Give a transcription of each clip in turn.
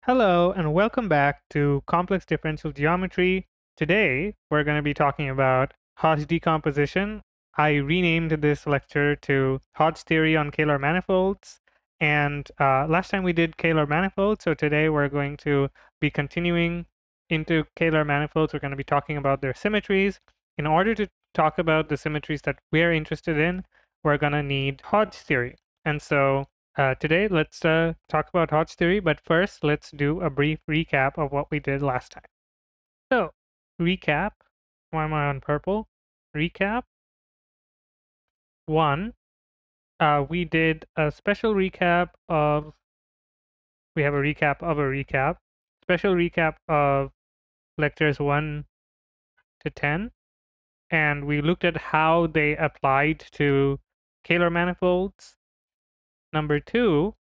Hello and welcome back to Complex Differential Geometry. Today we're going to be talking about Hodge decomposition. I renamed this lecture to Hodge theory on Kähler manifolds, and last time we did Kähler manifolds, so today we're going to be continuing into Kähler manifolds. We're going to be talking about their symmetries. In order to talk about the symmetries that we're interested in, we're going to need Hodge theory. And so today, let's talk about Hodge theory, but first, let's do a brief recap of what we did last time. So, recap. Why am I on purple? Recap. 1. We did a special recap of, we have a recap of a recap, special recap of lectures 1 to 10, and we looked at how they applied to Kähler manifolds. Number 2,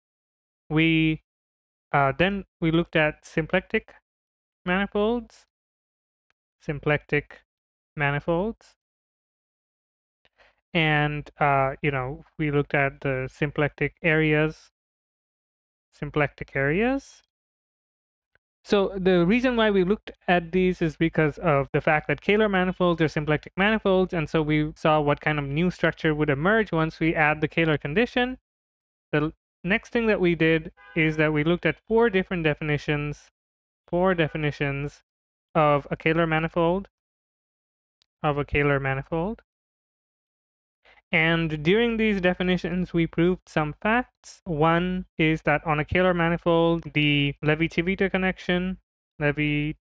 we then we looked at symplectic manifolds, and we looked at the symplectic areas. So the reason why we looked at these is because of the fact that Kähler manifolds are symplectic manifolds, and so we saw what kind of new structure would emerge once we add the Kähler condition. The next thing that we did is that we looked at four definitions of a Kähler manifold. And during these definitions, we proved some facts. One is that on a Kähler manifold, the Levi-Civita connection, let me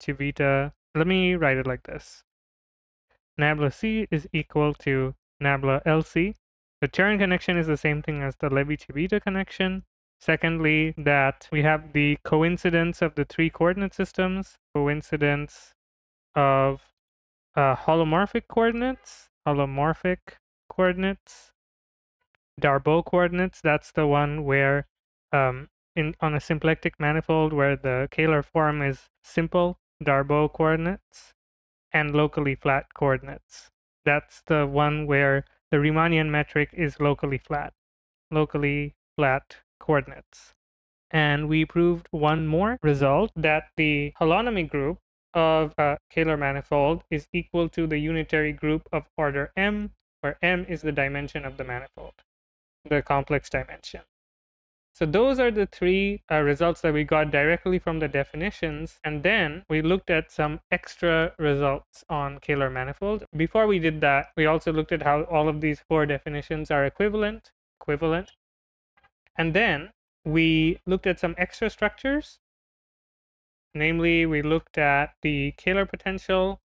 write it like this. Nabla C is equal to Nabla LC. The Turin connection is the same thing as the Levi-Civita connection. Secondly, that we have the coincidence of the three coordinate systems, coincidence of holomorphic coordinates, Darboux coordinates. That's the one where on a symplectic manifold where the Kähler form is simple, Darboux coordinates, and locally flat coordinates. That's the one where the Riemannian metric is locally flat coordinates. And we proved one more result, that the holonomy group of a Kähler manifold is equal to the unitary group of order M, where M is the dimension of the manifold, the complex dimension. So those are the three results that we got directly from the definitions, and then we looked at some extra results on Kähler manifolds. Before we did that, we also looked at how all of these four definitions are equivalent, and then we looked at some extra structures. Namely, we looked at the Kähler potential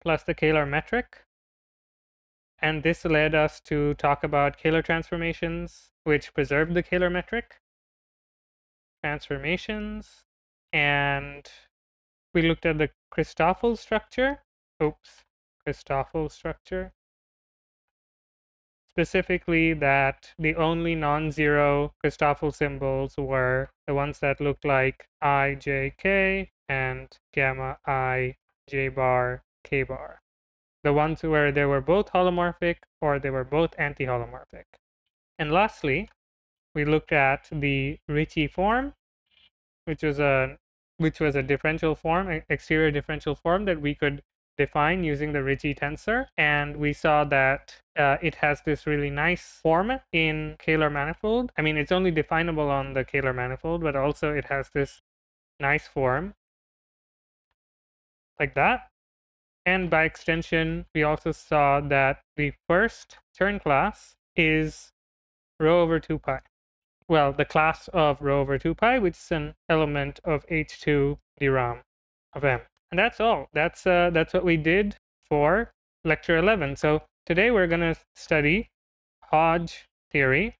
plus the Kähler metric. And this led us to talk about Kähler transformations, which preserve the Kähler metric. And we looked at the Christoffel structure. Specifically, that the only non-zero Christoffel symbols were the ones that looked like I, J, K, and gamma I, J bar, K bar. The ones where they were both holomorphic or they were both anti-holomorphic. And lastly, we looked at the Ricci form, which was a differential form, exterior differential form that we could define using the Ricci tensor, and we saw that it has this really nice form in Kähler manifold. I mean, it's only definable on the Kähler manifold, but also it has this nice form like that. And by extension, we also saw that the first Turin class is rho over 2 pi. Well, the class of rho over 2 pi, which is an element of H2 DRAM of M. And that's all. That's what we did for lecture 11. So today we're going to study Hodge theory.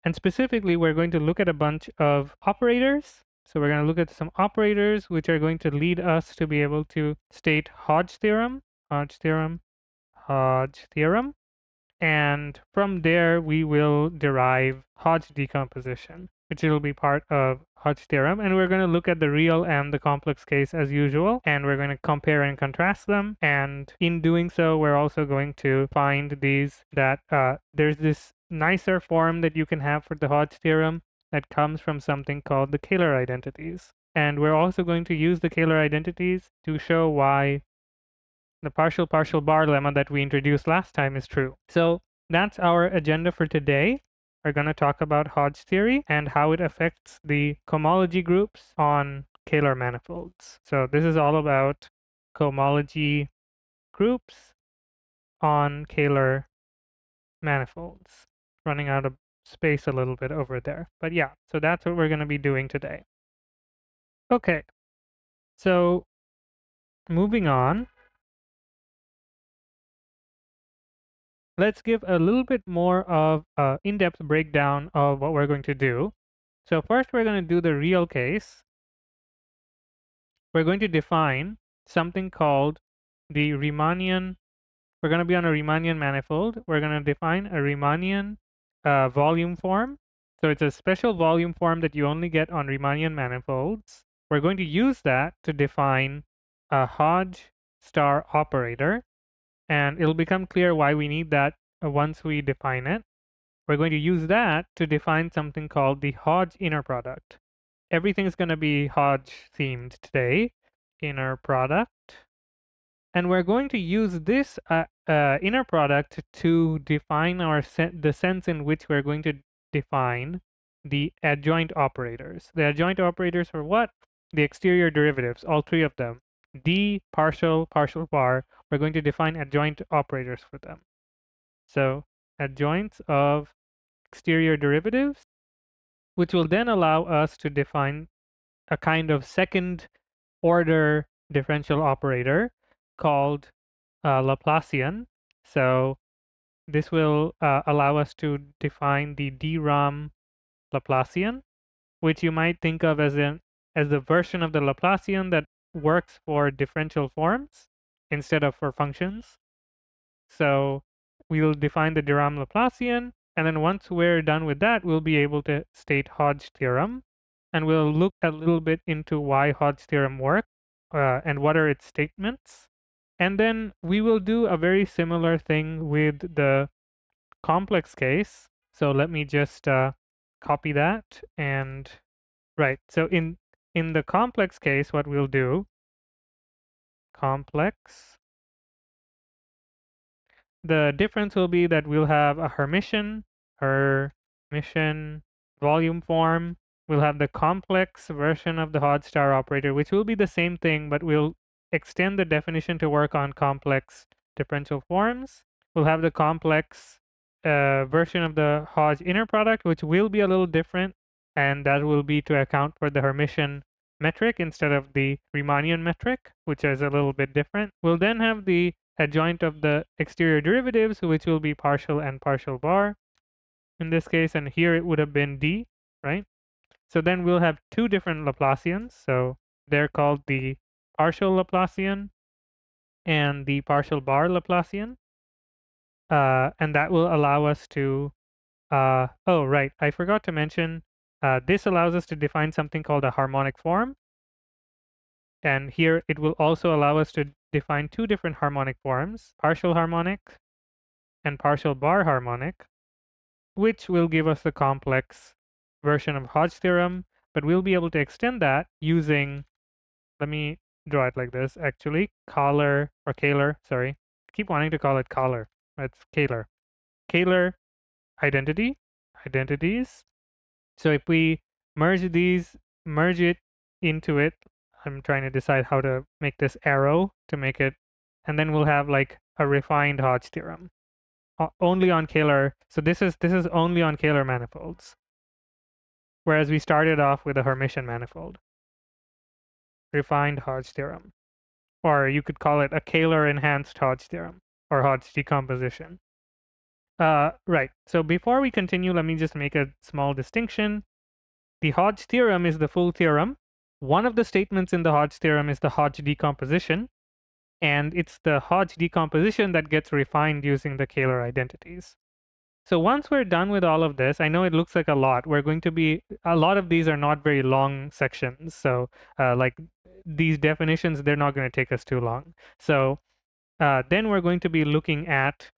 And specifically, we're going to look at a bunch of operators. So we're going to look at some operators which are going to lead us to be able to state Hodge theorem. And from there, we will derive Hodge decomposition, which will be part of Hodge theorem. And we're going to look at the real and the complex case as usual, and we're going to compare and contrast them. And in doing so, we're also going to find these that there's this nicer form that you can have for the Hodge theorem, that comes from something called the Kähler identities. And we're also going to use the Kähler identities to show why the partial bar lemma that we introduced last time is true. So that's our agenda for today. We're going to talk about Hodge theory and how it affects the cohomology groups on Kähler manifolds. So this is all about cohomology groups on Kähler manifolds. Running out of space a little bit over there. But yeah, so that's what we're going to be doing today. Okay, so moving on, let's give a little bit more of an in-depth breakdown of what we're going to do. So first we're going to do the real case. We're going to define something called the Riemannian. We're going to be on a Riemannian manifold. We're going to define a Riemannian volume form. So it's a special volume form that you only get on Riemannian manifolds. We're going to use that to define a Hodge star operator. And it'll become clear why we need that once we define it. We're going to use that to define something called the Hodge inner product. Everything's going to be Hodge themed today. Inner product. And we're going to use this inner product to define the sense in which we're going to define the adjoint operators. The adjoint operators are what? The exterior derivatives, all three of them. D, partial bar. We're going to define adjoint operators for them. So adjoints of exterior derivatives, which will then allow us to define a kind of second order differential operator called Laplacian. So this will allow us to define the DRAM Laplacian, which you might think of as the version of the Laplacian that works for differential forms instead of for functions. So we'll define the DRAM Laplacian, and then once we're done with that, we'll be able to state Hodge theorem, and we'll look a little bit into why Hodge theorem works and what are its statements. And then we will do a very similar thing with the complex case. So let me just copy that. And right, so in the complex case, what we'll do, complex, the difference will be that we'll have a Hermitian volume form. We'll have the complex version of the Hodge star operator, which will be the same thing, but we'll extend the definition to work on complex differential forms. We'll have the complex version of the Hodge inner product, which will be a little different, and that will be to account for the Hermitian metric instead of the Riemannian metric, which is a little bit different. We'll then have the adjoint of the exterior derivatives, which will be partial and partial bar in this case, and here it would have been D, right? So then we'll have two different Laplacians. So they're called the partial Laplacian and the partial bar Laplacian. And that will allow us to, oh, right, I forgot to mention, this allows us to define something called a harmonic form. And here it will also allow us to define two different harmonic forms, partial harmonic and partial bar harmonic, which will give us the complex version of Hodge theorem, but we'll be able to extend that using, let me draw it like this, actually, Kähler, sorry. I keep wanting to call it Kähler. It's Kähler. Kähler identities. So if we merge it into it, I'm trying to decide how to make this arrow to make it, and then we'll have like a refined Hodge theorem. Only on Kähler, so this is only on Kähler manifolds. Whereas we started off with a Hermitian manifold. Refined Hodge theorem. Or you could call it a Kähler enhanced Hodge theorem, or Hodge decomposition. Right, so before we continue, let me just make a small distinction. The Hodge theorem is the full theorem. One of the statements in the Hodge theorem is the Hodge decomposition, and it's the Hodge decomposition that gets refined using the Kähler identities. So once we're done with all of this, I know it looks like a lot. A lot of these are not very long sections. So like these definitions, they're not going to take us too long. So then we're going to be looking at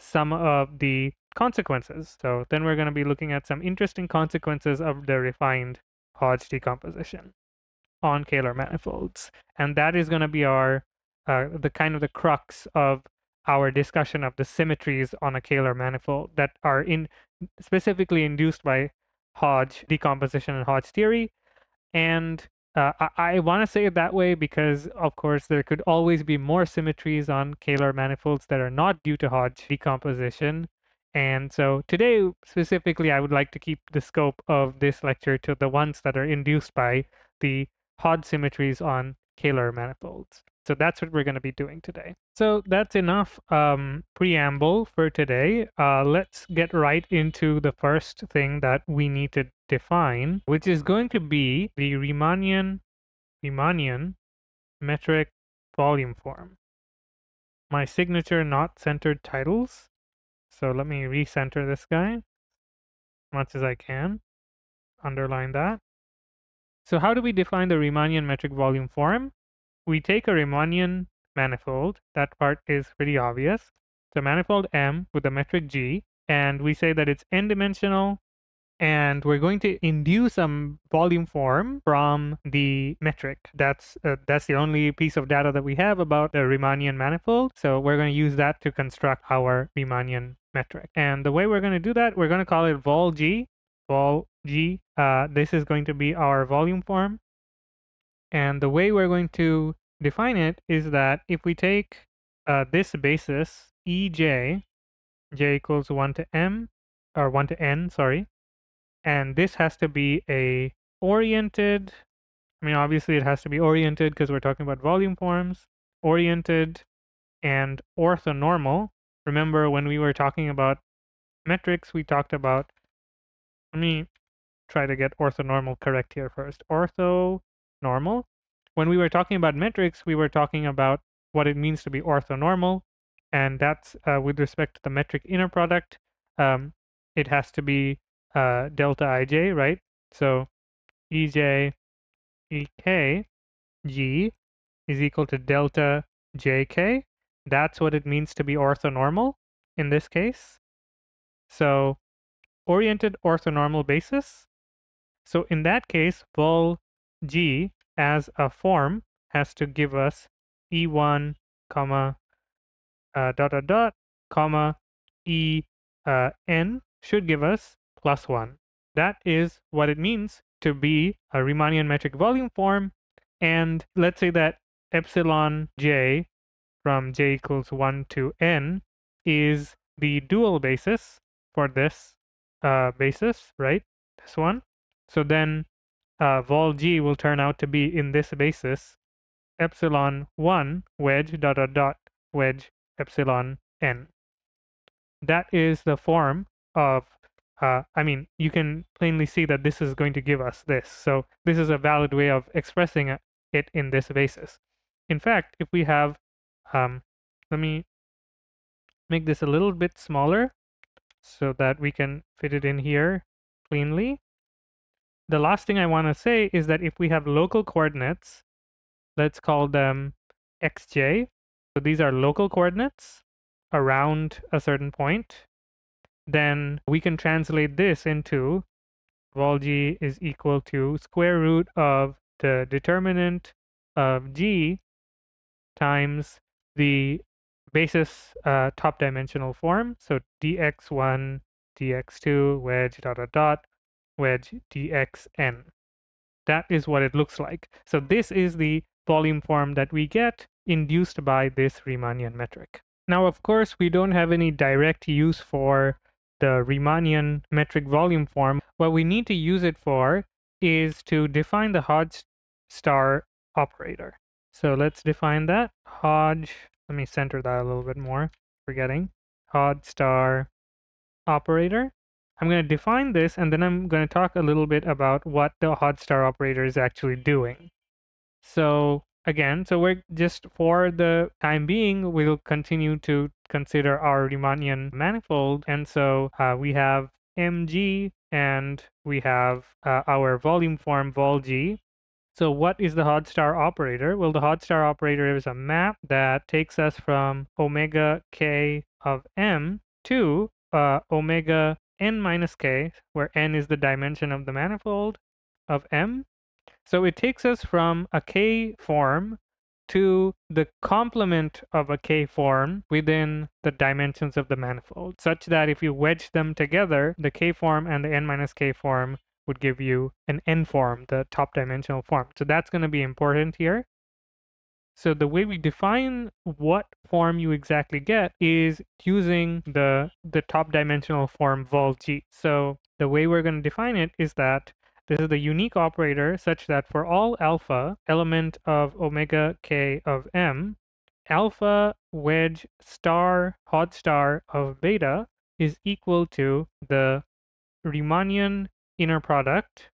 some of the consequences. So then we're going to be looking at some interesting consequences of the refined Hodge decomposition on Kähler manifolds. And that is going to be our the kind of the crux of our discussion of the symmetries on a Kähler manifold that are specifically induced by Hodge decomposition and Hodge theory. And I want to say it that way because, of course, there could always be more symmetries on Kähler manifolds that are not due to Hodge decomposition. And so today, specifically, I would like to keep the scope of this lecture to the ones that are induced by the Hodge symmetries on Kähler manifolds. So that's what we're going to be doing today. So that's enough preamble for today. Let's get right into the first thing that we need to define, which is going to be the Riemannian metric volume form. My signature not centered titles. So let me recenter this guy as much as I can. Underline that. So how do we define the Riemannian metric volume form? We take a Riemannian manifold. That part is pretty obvious. It's a manifold M with a metric G, and we say that it's n-dimensional, and we're going to induce some volume form from the metric. That's the only piece of data that we have about the Riemannian manifold. So we're going to use that to construct our Riemannian metric. And the way we're going to do that, we're going to call it vol G. Vol G. This is going to be our volume form. And the way we're going to define it is that if we take this basis Ej, j equals 1 to m, or 1 to n, sorry, and this has to be a oriented, I mean, obviously it has to be oriented because we're talking about volume forms, oriented and orthonormal. Remember when we were talking about metrics, we talked about, let me try to get orthonormal correct here first. Orthonormal. When we were talking about metrics, we were talking about what it means to be orthonormal, and that's with respect to the metric inner product. It has to be delta ij, right? So ej ek g is equal to delta jk. That's what it means to be orthonormal in this case. So oriented orthonormal basis. So in that case, vol G as a form has to give us E1, comma, comma, En should give us +1. That is what it means to be a Riemannian metric volume form. And let's say that epsilon j from j equals 1 to n is the dual basis for this basis, right? This one. So then vol G will turn out to be in this basis epsilon 1 wedge wedge epsilon n. That is the form of, I mean, you can plainly see that this is going to give us this. So this is a valid way of expressing it in this basis. In fact, if we have, let me make this a little bit smaller so that we can fit it in here cleanly. The last thing I want to say is that if we have local coordinates, let's call them xj. So these are local coordinates around a certain point. Then we can translate this into vol G is equal to square root of the determinant of G times the basis top dimensional form. So dx1, dx2, wedge wedge dxn. That is what it looks like. So this is the volume form that we get induced by this Riemannian metric. Now, of course, we don't have any direct use for the Riemannian metric volume form. What we need to use it for is to define the Hodge star operator. So let's define that. Hodge, let me center that a little bit more, forgetting. Hodge star operator. I'm going to define this, and then I'm going to talk a little bit about what the Hodge star operator is actually doing. So again, so we're just, for the time being, we'll continue to consider our Riemannian manifold. And so we have mg, and we have our volume form vol G. So what is the Hodge star operator? Well, the Hodge star operator is a map that takes us from omega k of m to omega n minus k, where n is the dimension of the manifold of M. So it takes us from a K form to the complement of a K form within the dimensions of the manifold, such that if you wedge them together, the K form and the n minus K form would give you an N form, the top dimensional form. So that's going to be important here. So the way we define what form you exactly get is using the top dimensional form vol G. So the way we're going to define it is that this is the unique operator such that for all alpha element of omega k of M, alpha wedge star Hodge star of beta is equal to the Riemannian inner product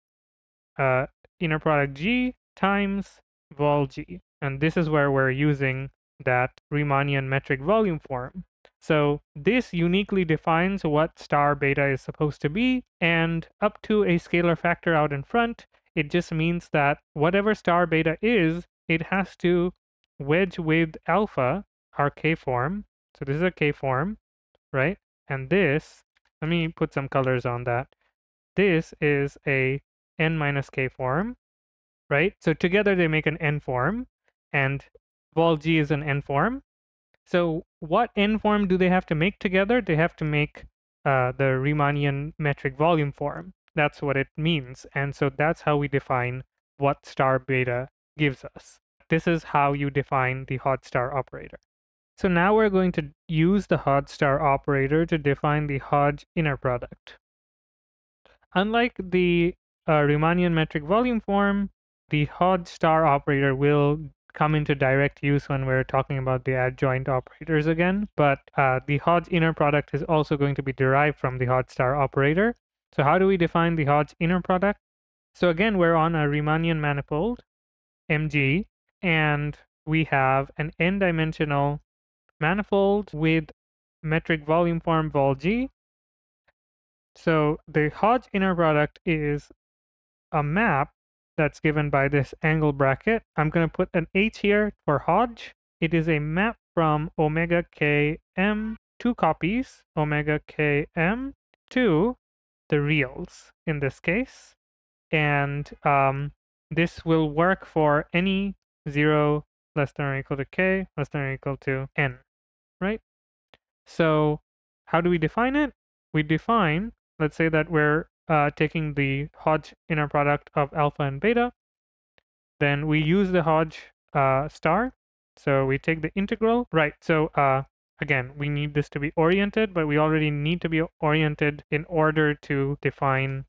G times vol G. And this is where we're using that Riemannian metric volume form. So this uniquely defines what star beta is supposed to be, and up to a scalar factor out in front, it just means that whatever star beta is, it has to wedge with alpha, our K form. So this is a K form, right? And this, let me put some colors on that. This is a n minus K form, right? So together they make an N form, and vol G is an N form. So what N form do they have to make together? They have to make the Riemannian metric volume form. That's what it means. And so that's how we define what star beta gives us. This is how you define the Hodge star operator. So now we're going to use the Hodge star operator to define the Hodge inner product. Unlike the Riemannian metric volume form, the Hodge star operator will come into direct use when we're talking about the adjoint operators again, but the Hodge inner product is also going to be derived from the Hodge star operator. So how do we define the Hodge inner product? So again, we're on a Riemannian manifold, Mg, and we have an n-dimensional manifold with metric volume form vol G. So the Hodge inner product is a map that's given by this angle bracket. I'm going to put an H here for Hodge. It is a map from omega km, two copies, omega km, to the reals in this case. And this will work for any 0 less than or equal to k less than or equal to n, right? So how do we define it? We define, let's say that we're taking the Hodge inner product of alpha and beta. Then we use the Hodge star. So we take the integral. Right, so again, we need this to be oriented, but we already need to be oriented in order to define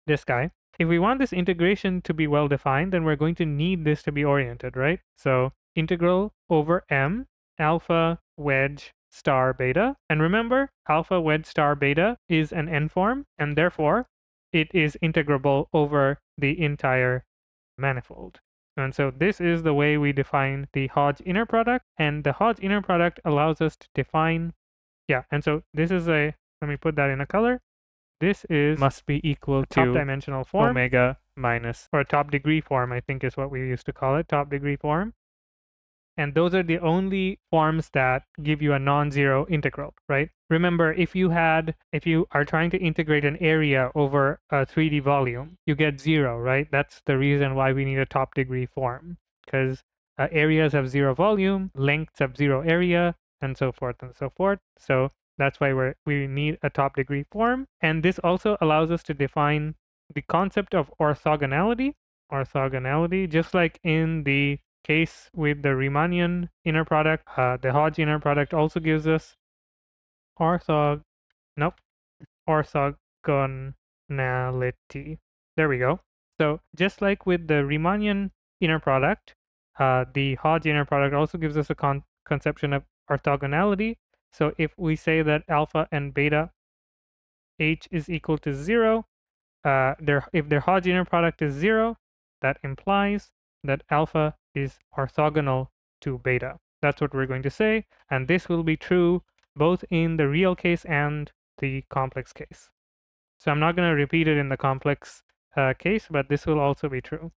this guy. If we want this integration to be well defined, then we're going to need this to be oriented, right? So integral over M, alpha wedge star beta. And remember, alpha wedge star beta is an N form, and therefore it is integrable over the entire manifold. And so this is the way we define the Hodge inner product, and the Hodge inner product allows us to define, and so this is let me put that in a color. This must be equal to top dimensional form, omega minus, or top degree form, I think is what we used to call it, top degree form. And those are the only forms that give you a non-zero integral, right? Remember, if you are trying to integrate an area over a 3D volume, you get 0, right? That's the reason why we need a top degree form, because areas have 0 volume, lengths have 0 area, and so forth and so forth. So that's why we need a top degree form. And this also allows us to define the concept of orthogonality. Orthogonality, just like in the case with the Riemannian inner product, the Hodge inner product also gives us orthogonality. There we go. So just like with the Riemannian inner product, the Hodge inner product also gives us a conception of orthogonality. So if we say that alpha and beta H is equal to 0, if their Hodge inner product is 0, that implies that alpha is orthogonal to beta. That's what we're going to say, and this will be true both in the real case and the complex case. So I'm not going to repeat it in the complex case, but this will also be true.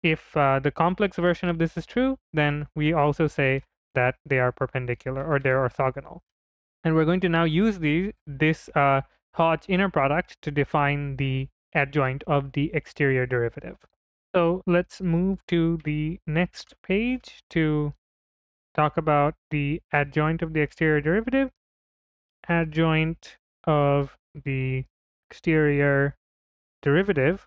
If the complex version of this is true, then we also say that they are perpendicular or they're orthogonal. And we're going to now use this Hodge inner product to define the adjoint of the exterior derivative. So let's move to the next page to talk about the adjoint of the exterior derivative. Adjoint of the exterior derivative.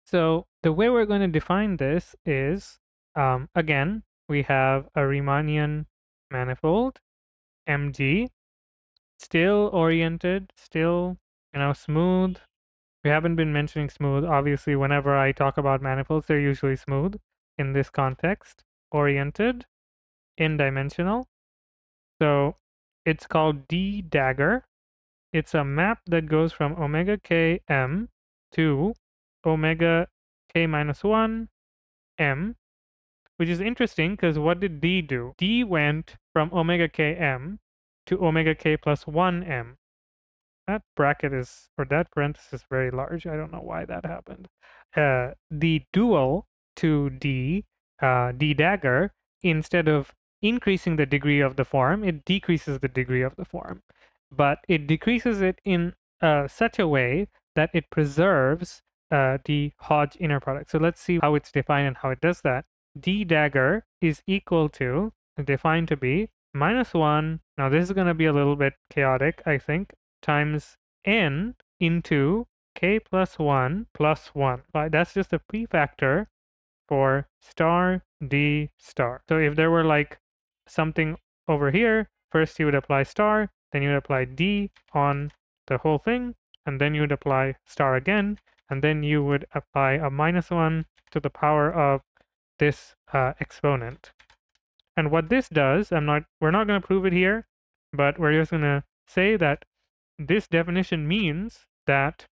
So the way we're going to define this is, again, we have a Riemannian manifold, MG, still oriented, still, smooth. We haven't been mentioning smooth. Obviously, whenever I talk about manifolds, they're usually smooth in this context. Oriented, n-dimensional. So it's called D dagger. It's a map that goes from omega k m to omega k minus 1 m, which is interesting because what did D do? D went from omega k m to omega k plus 1 m. That bracket is, or that parenthesis is very large. I don't know why that happened. The dual to D, D dagger, instead of increasing the degree of the form, it decreases the degree of the form. But it decreases it in such a way that it preserves the Hodge inner product. So let's see how it's defined and how it does that. D dagger is equal to, defined to be, minus 1. Now this is going to be a little bit chaotic, I think, times n into k plus 1 plus 1. That's just a prefactor for star d star. So if there were like something over here, first you would apply star, then you would apply d on the whole thing, and then you would apply star again, and then you would apply a minus 1 to the power of this exponent. And what this does, we're not going to prove it here, but we're just going to say that this definition means that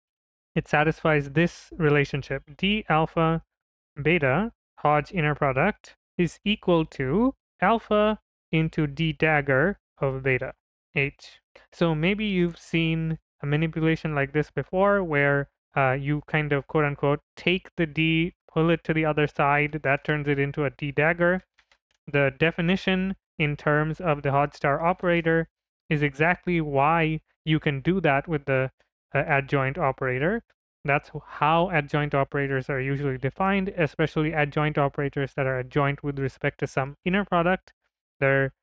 it satisfies this relationship. D alpha beta, Hodge inner product, is equal to alpha into D dagger of beta, H. So maybe you've seen a manipulation like this before where you kind of quote unquote take the D, pull it to the other side, that turns it into a D dagger. The definition in terms of the Hodge star operator is exactly why you can do that with the adjoint operator. That's how adjoint operators are usually defined, especially adjoint operators that are adjoint with respect to some inner product. They're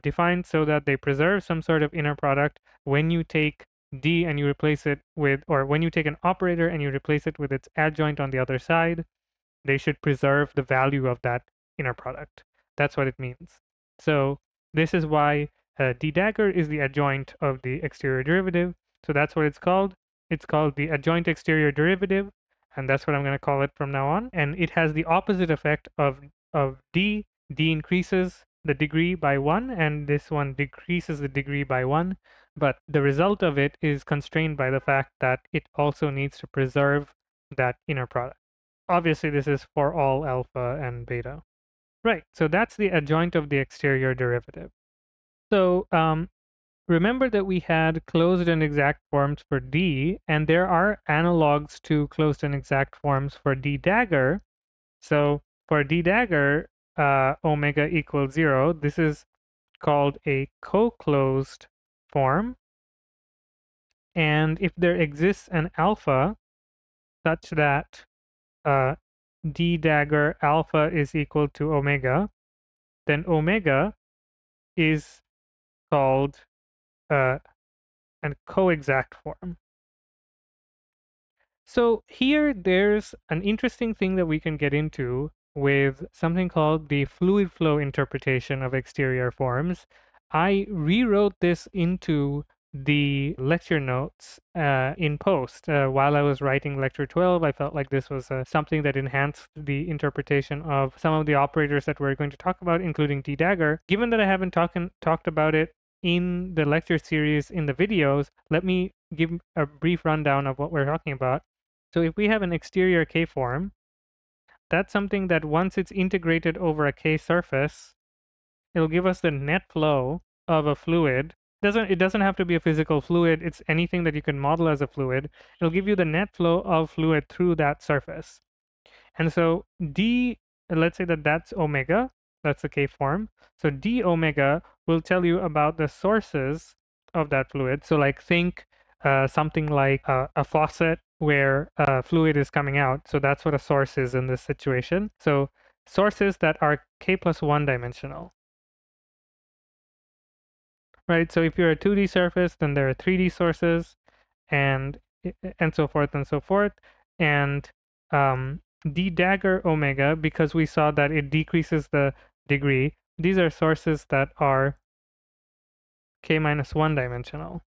defined so that they preserve some sort of inner product when you take D and you replace it with, or when you take an operator and you replace it with its adjoint on the other side, they should preserve the value of that inner product. That's what it means. So this is why D dagger is the adjoint of the exterior derivative. So that's what it's called. It's called the adjoint exterior derivative, and that's what I'm going to call it from now on. And it has the opposite effect of D. D increases the degree by 1, and this one decreases the degree by 1. But the result of it is constrained by the fact that it also needs to preserve that inner product. Obviously, this is for all alpha and beta. Right, so that's the adjoint of the exterior derivative. So remember that we had closed and exact forms for D, and there are analogs to closed and exact forms for D dagger. So for D dagger, omega equals 0, this is called a co-closed form. And if there exists an alpha such that D dagger alpha is equal to omega, then omega is called a coexact form. So here there's an interesting thing that we can get into with something called the fluid flow interpretation of exterior forms. I rewrote this into the lecture notes in post. While I was writing lecture 12, I felt like this was something that enhanced the interpretation of some of the operators that we're going to talk about, including D dagger. Given that I haven't talked about it in the lecture series in the videos, let me give a brief rundown of what we're talking about. So if we have an exterior K form, that's something that once it's integrated over a K surface, it'll give us the net flow of a fluid. It doesn't have to be a physical fluid, it's anything that you can model as a fluid. It'll give you the net flow of fluid through that surface. And so D, let's say that that's omega, That's the K form. So d omega will tell you about the sources of that fluid. So like think something like a faucet where fluid is coming out. So that's what a source is in this situation. So sources that are K plus 1 dimensional. Right, so if you're a 2D surface, then there are 3D sources, and so forth and so forth. And d dagger omega, because we saw that it decreases the degree, these are sources that are K minus 1 dimensional.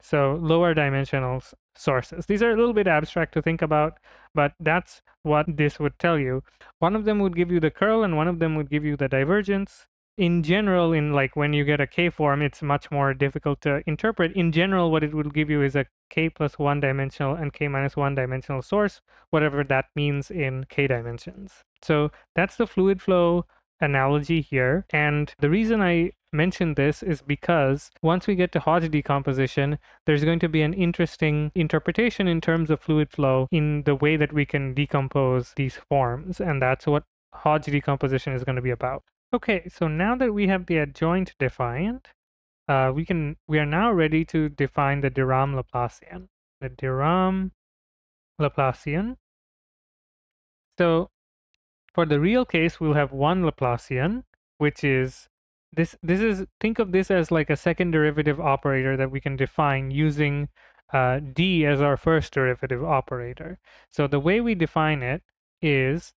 So lower dimensional sources. These are a little bit abstract to think about, but that's what this would tell you. One of them would give you the curl, and one of them would give you the divergence. In general, in like when you get a K form, it's much more difficult to interpret. In general, what it will give you is a K plus 1 dimensional and K minus 1 dimensional source, whatever that means in K dimensions. So that's the fluid flow analogy here. And the reason I mention this is because once we get to Hodge decomposition, there's going to be an interesting interpretation in terms of fluid flow in the way that we can decompose these forms. And that's what Hodge decomposition is going to be about. Okay, so now that we have the adjoint defined, we are now ready to define the de Rham Laplacian. The de Rham Laplacian. So for the real case, we'll have one Laplacian, which is this is, think of this as like a second derivative operator that we can define using d as our first derivative operator. So the way we define it is,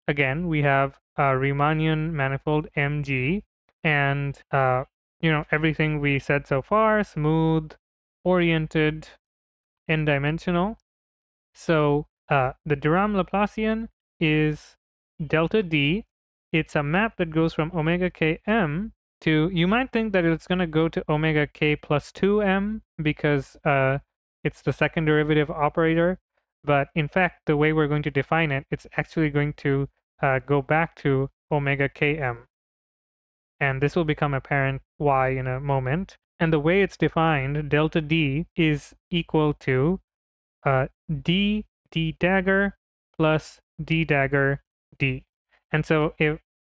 again, we have a Riemannian manifold MG, and everything we said so far: smooth, oriented, n-dimensional. So the de Rham Laplacian is delta d. It's a map that goes from omega km to, you might think that it's going to go to omega k plus 2m because it's the second derivative operator. But in fact, the way we're going to define it, it's actually going to go back to omega km. And this will become apparent why in a moment. And the way it's defined, delta d is equal to d dagger plus d dagger d. And so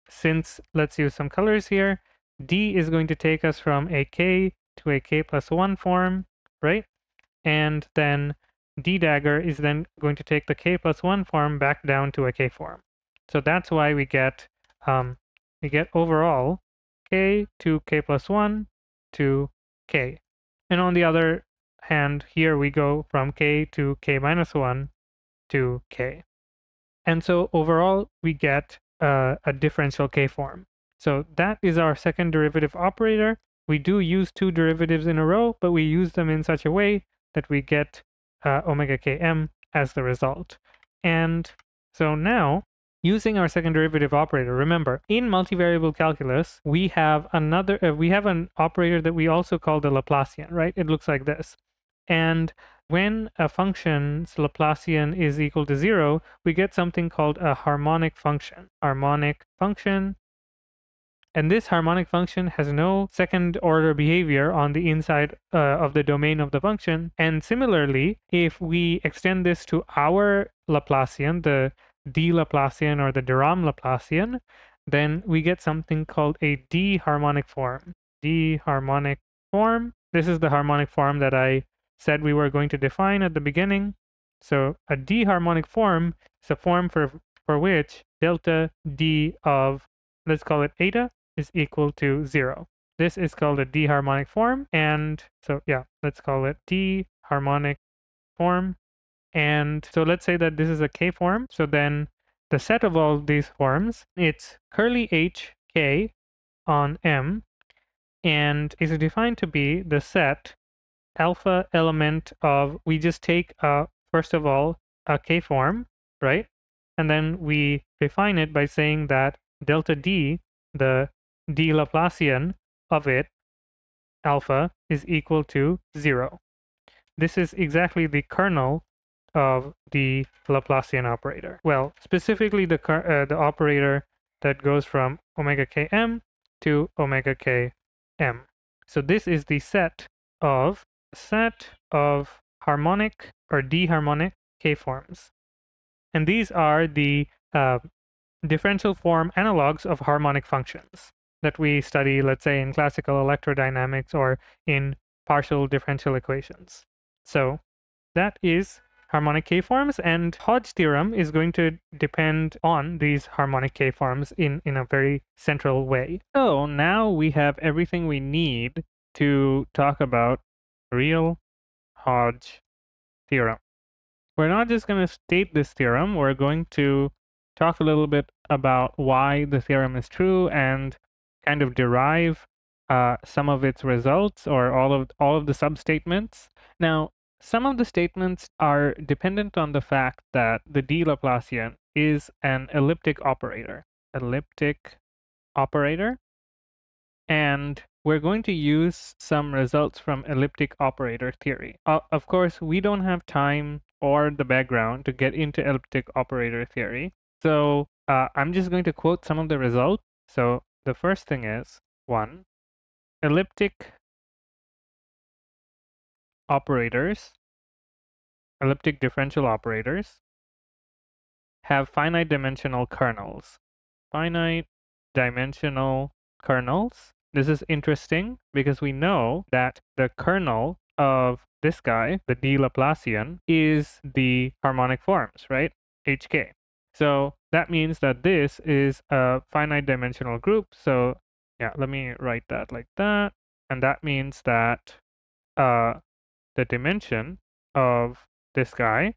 since, let's use some colors here, d is going to take us from a k to a k plus 1 form, right? And then d dagger is then going to take the k plus 1 form back down to a k form. So that's why we get overall k to k plus 1 to k. And on the other hand, here we go from k to k minus 1 to k. And so overall, we get a differential k form. So that is our second derivative operator. We do use two derivatives in a row, but we use them in such a way that we get omega km as the result. And so now, using our second derivative operator, remember, in multivariable calculus, we have an operator that we also call the Laplacian, right? It looks like this. And when a function's Laplacian is equal to 0, we get something called a harmonic function. Harmonic function. And this harmonic function has no second order behavior on the inside of the domain of the function. And similarly, if we extend this to our Laplacian, the d Laplacian or the de Rham Laplacian, then we get something called a d-harmonic form. D-harmonic form. This is the harmonic form that I said we were going to define at the beginning. So a d-harmonic form is a form for which delta d of, let's call it eta, is equal to 0. This is called a d-harmonic form, and so yeah, let's call it d-harmonic form. And so let's say that this is a k form. So then the set of all these forms, it's curly h k on m, and is defined to be the set alpha element of, we just take first of all a k form, right? And then we define it by saying that delta d, the d Laplacian of it, alpha, is equal to 0. This is exactly the kernel of the Laplacian operator. Well, specifically the operator that goes from omega km to omega km. So this is the set of harmonic or d-harmonic k-forms. And these are the differential form analogs of harmonic functions that we study, let's say, in classical electrodynamics or in partial differential equations. So that is harmonic K-forms, and Hodge theorem is going to depend on these harmonic K-forms in a very central way. So now we have everything we need to talk about real Hodge theorem. We're not just going to state this theorem, we're going to talk a little bit about why the theorem is true and kind of derive some of its results or all of the substatements. Now, some of the statements are dependent on the fact that the D Laplacian is an elliptic operator. Elliptic operator. And we're going to use some results from elliptic operator theory. Of course, we don't have time or the background to get into elliptic operator theory. So I'm just going to quote some of the results. So the first thing is, 1, elliptic operators, elliptic differential operators, have finite dimensional kernels. Finite dimensional kernels. This is interesting because we know that the kernel of this guy, the D Laplacian, is the harmonic forms, right? HK. So that means that this is a finite dimensional group. So yeah, let me write that like that. And that means that the dimension of this guy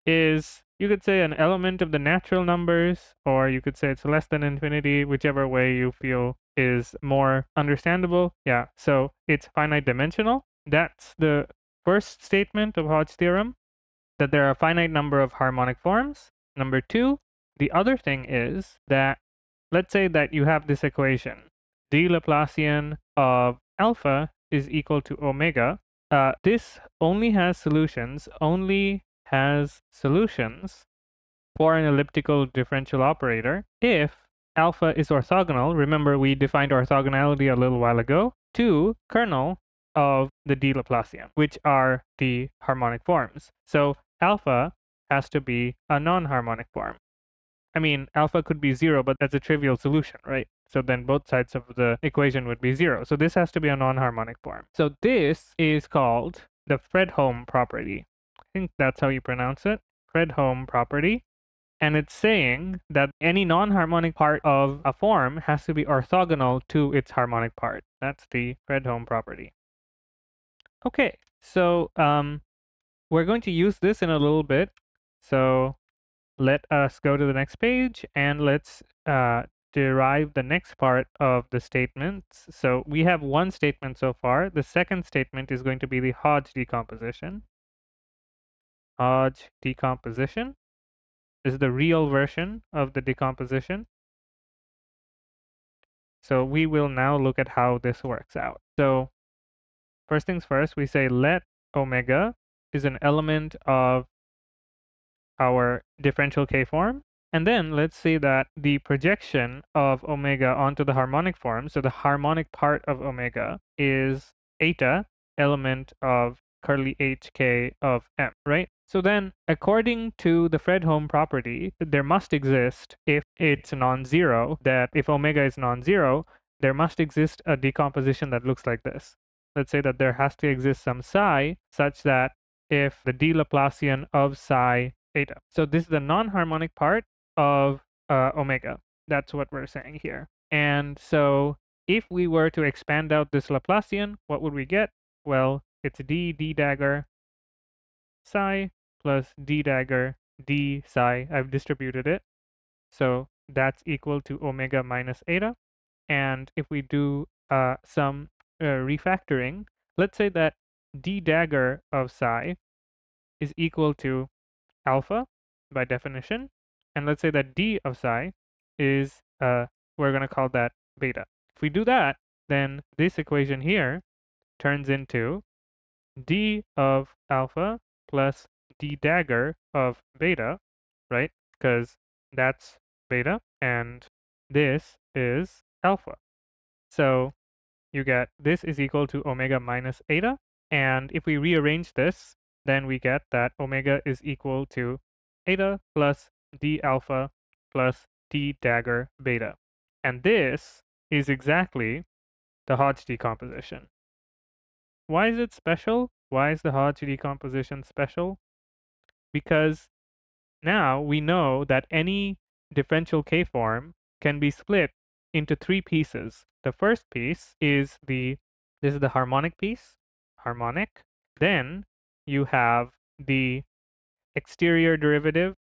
is, you could say, an element of the natural numbers, or you could say it's less than infinity, whichever way you feel is more understandable. Yeah, so it's finite dimensional. That's the first statement of Hodge theorem, that there are a finite number of harmonic forms. Number 2, the other thing is that, let's say that you have this equation, d Laplacian of alpha is equal to omega. This only has solutions for an elliptical differential operator if alpha is orthogonal. Remember, we defined orthogonality a little while ago, to kernel of the D Laplacian, which are the harmonic forms. So alpha has to be a non-harmonic form. I mean, alpha could be 0, but that's a trivial solution, right? So then both sides of the equation would be 0. So this has to be a non-harmonic form. So this is called the Fredholm property. I think that's how you pronounce it. Fredholm property. And it's saying that any non-harmonic part of a form has to be orthogonal to its harmonic part. That's the Fredholm property. Okay, so we're going to use this in a little bit. So let us go to the next page and let's derive the next part of the statements. So we have one statement so far. The second statement is going to be the Hodge decomposition. Hodge decomposition. This is the real version of the decomposition. So we will now look at how this works out. So first things first, we say let omega is an element of our differential K form. And then let's say that the projection of omega onto the harmonic form, so the harmonic part of omega, is eta, element of curly hk of m, right? So then, according to the Fredholm property, there must exist, if it's non-zero, that if omega is non-zero, there must exist a decomposition that looks like this. Let's say that there has to exist some psi such that if the D Laplacian of psi eta. So this is the non-harmonic part of omega. That's what we're saying here. And so if we were to expand out this Laplacian, what would we get? Well, it's d dagger psi plus d dagger d psi. I've distributed it. So that's equal to omega minus eta. And if we do some refactoring, let's say that d dagger of psi is equal to alpha by definition. And let's say that d of psi is, we're going to call that beta. If we do that, then this equation here turns into d of alpha plus d dagger of beta, right? Because that's beta and this is alpha. So you get this is equal to omega minus eta. And if we rearrange this, then we get that omega is equal to eta plus d alpha plus d dagger beta. And this is exactly the Hodge decomposition. Why is it special? Why is the Hodge decomposition special? Because now we know that any differential K-form can be split into three pieces. The first piece is this is the harmonic piece, harmonic. Then you have the exterior derivative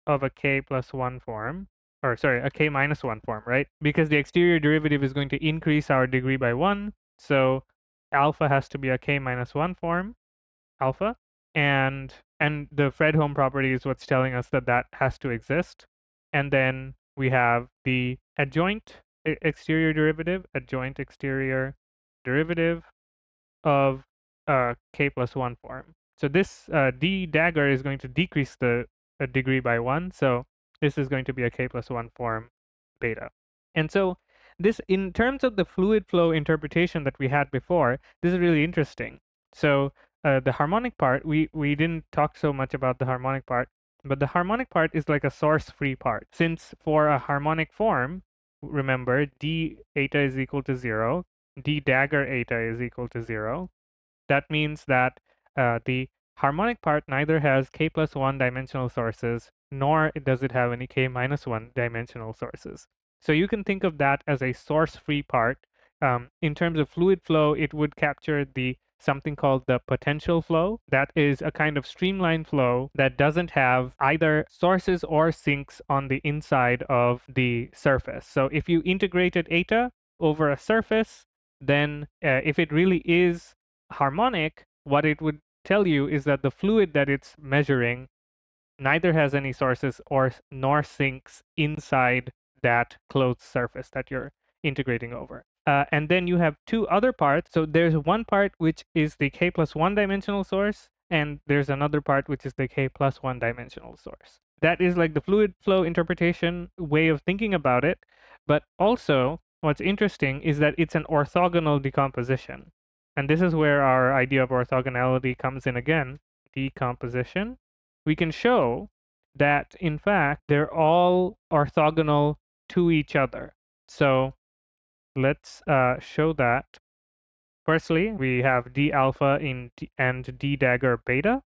of a K plus 1 form, or sorry, a K minus 1 form, right? Because the exterior derivative is going to increase our degree by 1, so alpha has to be a K minus 1 form, alpha, and the Fredholm property is what's telling us that that has to exist. And then we have the adjoint exterior derivative of K plus 1 form. So this d dagger is going to decrease the degree by 1, so this is going to be a K plus 1 form beta. And so this, in terms of the fluid flow interpretation that we had before, this is really interesting. So the harmonic part, we didn't talk so much about the harmonic part, but the harmonic part is like a source-free part. Since for a harmonic form, remember, d eta is equal to 0, d dagger eta is equal to 0. That means that the harmonic part neither has k plus 1 dimensional sources, nor does it have any k minus 1 dimensional sources. So you can think of that as a source-free part. In terms of fluid flow, it would capture something called the potential flow. That is a kind of streamlined flow that doesn't have either sources or sinks on the inside of the surface. So if you integrated eta over a surface, then if it really is harmonic, what it would tell you is that the fluid that it's measuring neither has any sources nor sinks inside that closed surface that you're integrating over. And then you have two other parts. So there's one part which is the k plus 1 dimensional source, and there's another part which is the k plus 1 dimensional source. That is like the fluid flow interpretation way of thinking about it. But also, what's interesting is that it's an orthogonal decomposition. And this is where our idea of orthogonality comes in again. Decomposition. We can show that, in fact, they're all orthogonal to each other. So let's show that. Firstly, we have d alpha and d dagger beta.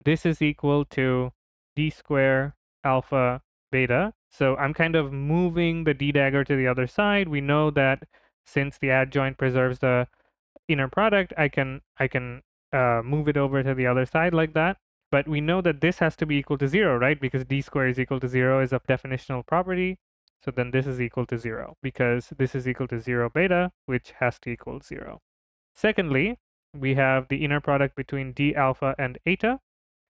This is equal to d square alpha beta. So I'm kind of moving the d dagger to the other side. We know that since the adjoint preserves the inner product, I can move it over to the other side like that. But we know that this has to be equal to 0, right? Because d squared is equal to 0 is a definitional property. So then this is equal to 0, because this is equal to 0 beta, which has to equal 0. Secondly, we have the inner product between d alpha and eta.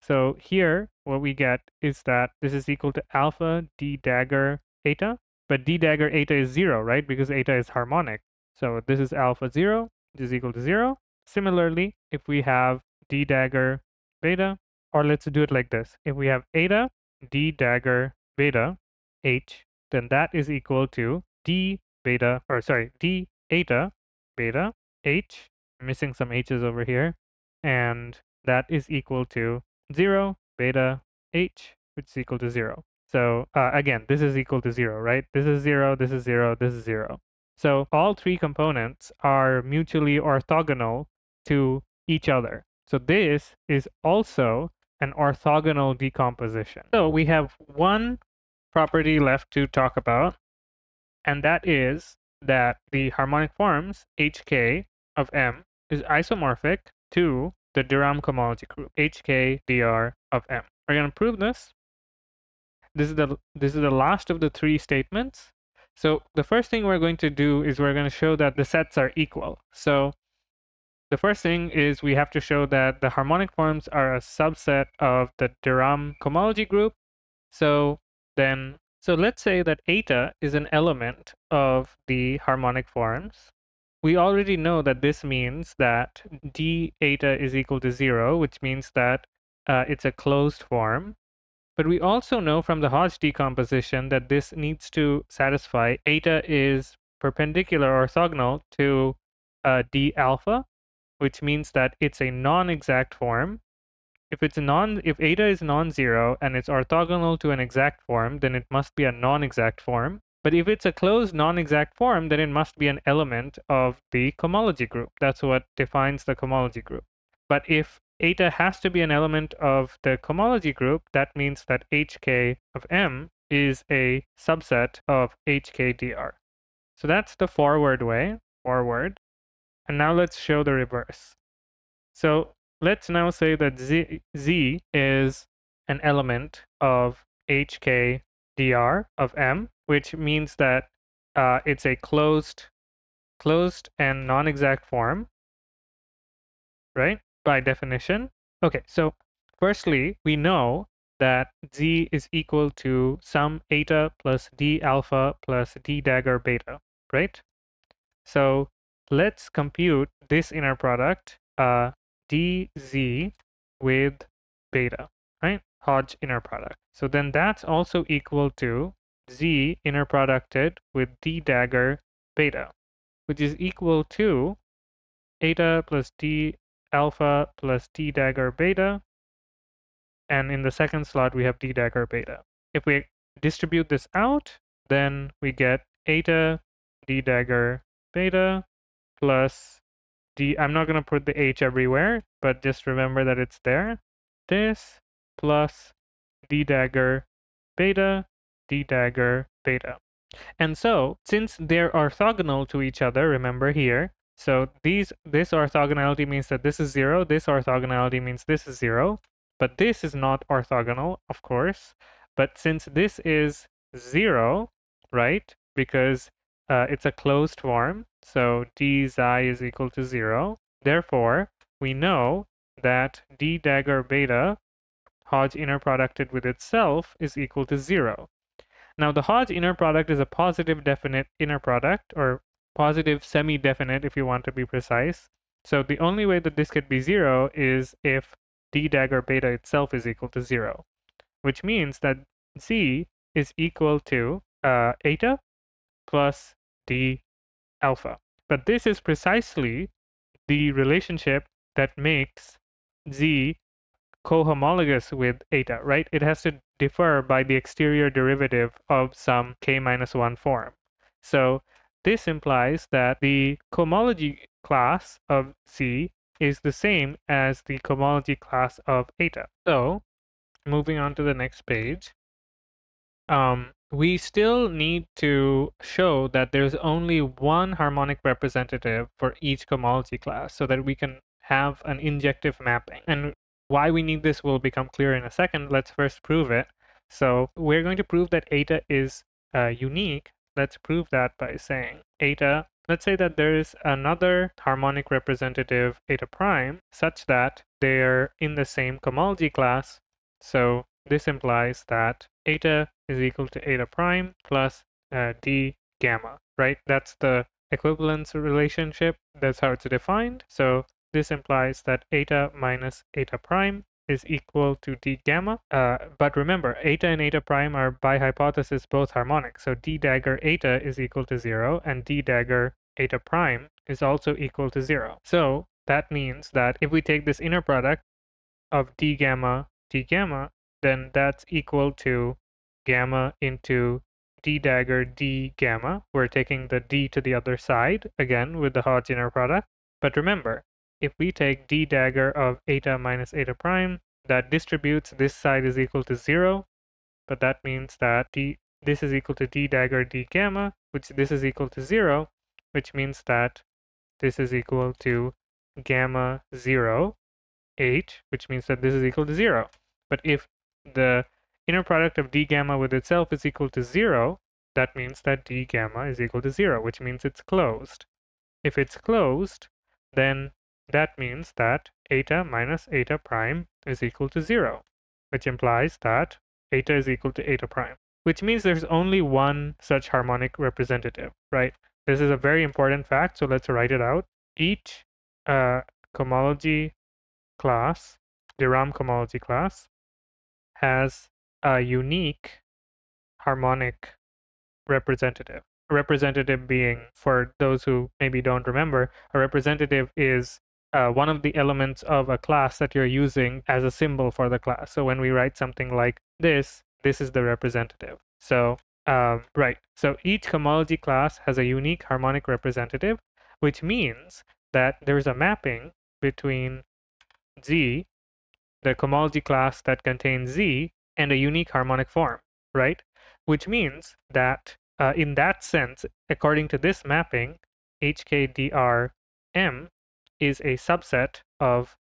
So here, what we get is that this is equal to alpha d dagger eta. But d dagger eta is 0, right? Because eta is harmonic. So this is alpha 0, which is equal to 0. Similarly, if we have d dagger beta, or let's do it like this. If we have eta d dagger beta h, then that is equal to d eta beta h. I'm missing some h's over here. And that is equal to 0 beta h, which is equal to 0. So again, this is equal to 0, right? This is 0, this is 0, this is 0. So all three components are mutually orthogonal to each other. So this is also an orthogonal decomposition. So we have one property left to talk about, and that is that the harmonic forms hk of M is isomorphic to the de Rham cohomology group hk dr of M. We're going to prove this. This is the last of the three statements. So the first thing we're going to do is we're going to show that the sets are equal. So the first thing is we have to show that the harmonic forms are a subset of the de Rham cohomology group. So let's say that eta is an element of the harmonic forms. We already know that this means that d eta is equal to 0, which means that it's a closed form. But we also know from the Hodge decomposition that this needs to satisfy eta is perpendicular orthogonal to d alpha, which means that it's a non-exact form. if eta is non-zero and it's orthogonal to an exact form, then it must be a non-exact form. But if it's a closed non-exact form, then it must be an element of the cohomology group. That's what defines the cohomology group. But if eta has to be an element of the cohomology group, that means that hk of m is a subset of hk dr. So that's the forward way, forward. And now let's show the reverse. So let's now say that z is an element of hk dr of m, which means that it's a closed and non-exact form, right? By definition. Okay, so firstly, we know that z is equal to some eta plus d alpha plus d dagger beta, right? So let's compute this inner product, dz with beta, right? Hodge inner product. So then that's also equal to z inner producted with d dagger beta, which is equal to eta plus d alpha plus d dagger beta. And in the second slot, we have d dagger beta. If we distribute this out, then we get eta d dagger beta plus d. I'm not going to put the h everywhere, but just remember that it's there. This plus d dagger beta, d dagger beta. And so, since they're orthogonal to each other, remember here, so this orthogonality means that this is 0, this orthogonality means this is 0, but this is not orthogonal, of course. But since this is 0, right, because it's a closed form, so d xi is equal to 0, therefore, we know that d dagger beta, Hodge inner producted with itself, is equal to 0. Now, the Hodge inner product is a positive definite inner product, or positive semi-definite if you want to be precise. So the only way that this could be 0 is if d dagger beta itself is equal to 0, which means that z is equal to eta plus d alpha. But this is precisely the relationship that makes z cohomologous with eta, right? It has to differ by the exterior derivative of some k-1 form. So this implies that the cohomology class of z is the same as the cohomology class of eta. So moving on to the next page, we still need to show that there's only one harmonic representative for each cohomology class so that we can have an injective mapping. And why we need this will become clear in a second. Let's first prove it. So we're going to prove that eta is unique. Let's prove that by saying eta, let's say that there is another harmonic representative eta prime such that they're in the same cohomology class. So this implies that eta is equal to eta prime plus d gamma, right? That's the equivalence relationship. That's how it's defined. So this implies that eta minus eta prime is equal to d gamma. But remember, eta and eta prime are by hypothesis both harmonic. So d dagger eta is equal to 0, and d dagger eta prime is also equal to 0. So that means that if we take this inner product of d gamma, then that's equal to gamma into d dagger d gamma. We're taking the d to the other side, again, with the Hodge inner product. But remember, if we take d dagger of eta minus eta prime, that distributes, this side is equal to 0, but that means that this is equal to d dagger d gamma, which this is equal to 0, which means that this is equal to gamma 0 h, which means that this is equal to 0. But if the inner product of d gamma with itself is equal to 0, that means that d gamma is equal to 0, which means it's closed. If it's closed, then that means that eta minus eta prime is equal to 0, which implies that eta is equal to eta prime, which means there's only one such harmonic representative, right? This is a very important fact, so let's write it out. Each cohomology class, the RAM cohomology class, has a unique harmonic representative. A representative being, for those who maybe don't remember, a representative is one of the elements of a class that you're using as a symbol for the class. So when we write something like this is the representative. So right, so each homology class has a unique harmonic representative, which means that there's a mapping between Z, the homology class that contains Z, and a unique harmonic form, right? Which means that in that sense, according to this mapping, HKDRM is a subset of,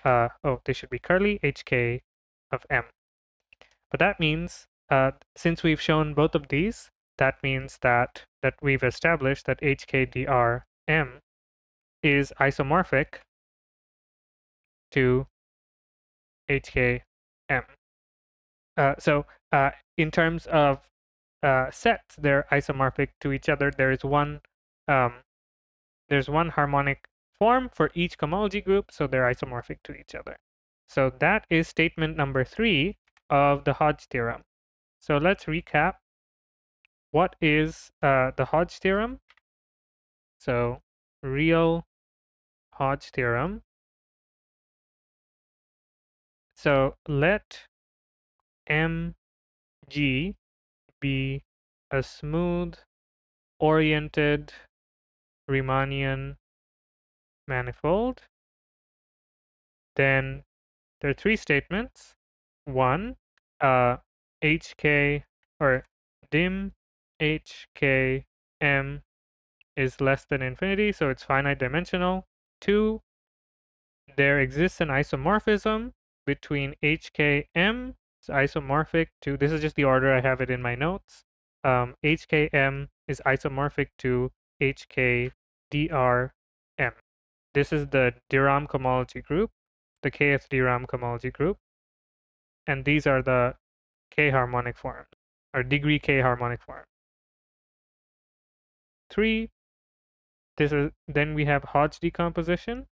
they should be curly, HK of M. But that means, since we've shown both of these, that means that we've established that HKDRM is isomorphic to HKM. So in terms of sets, they're isomorphic to each other. There's one harmonic form for each homology group, so they're isomorphic to each other. So that is statement number 3 of the Hodge theorem. So let's recap. What is the Hodge theorem? So real Hodge theorem. So let MG be a smooth oriented Riemannian manifold. Then there are 3 statements. 1, HK or dim HKM is less than infinity, so it's finite dimensional. 2, there exists an isomorphism between HKM, it's isomorphic to, this is just the order I have it in my notes. HKM is isomorphic to HKDRM. This is the DRAM cohomology group, the kth DRAM cohomology group, and these are the K harmonic forms, or degree K harmonic form. 3, then we have Hodge decomposition.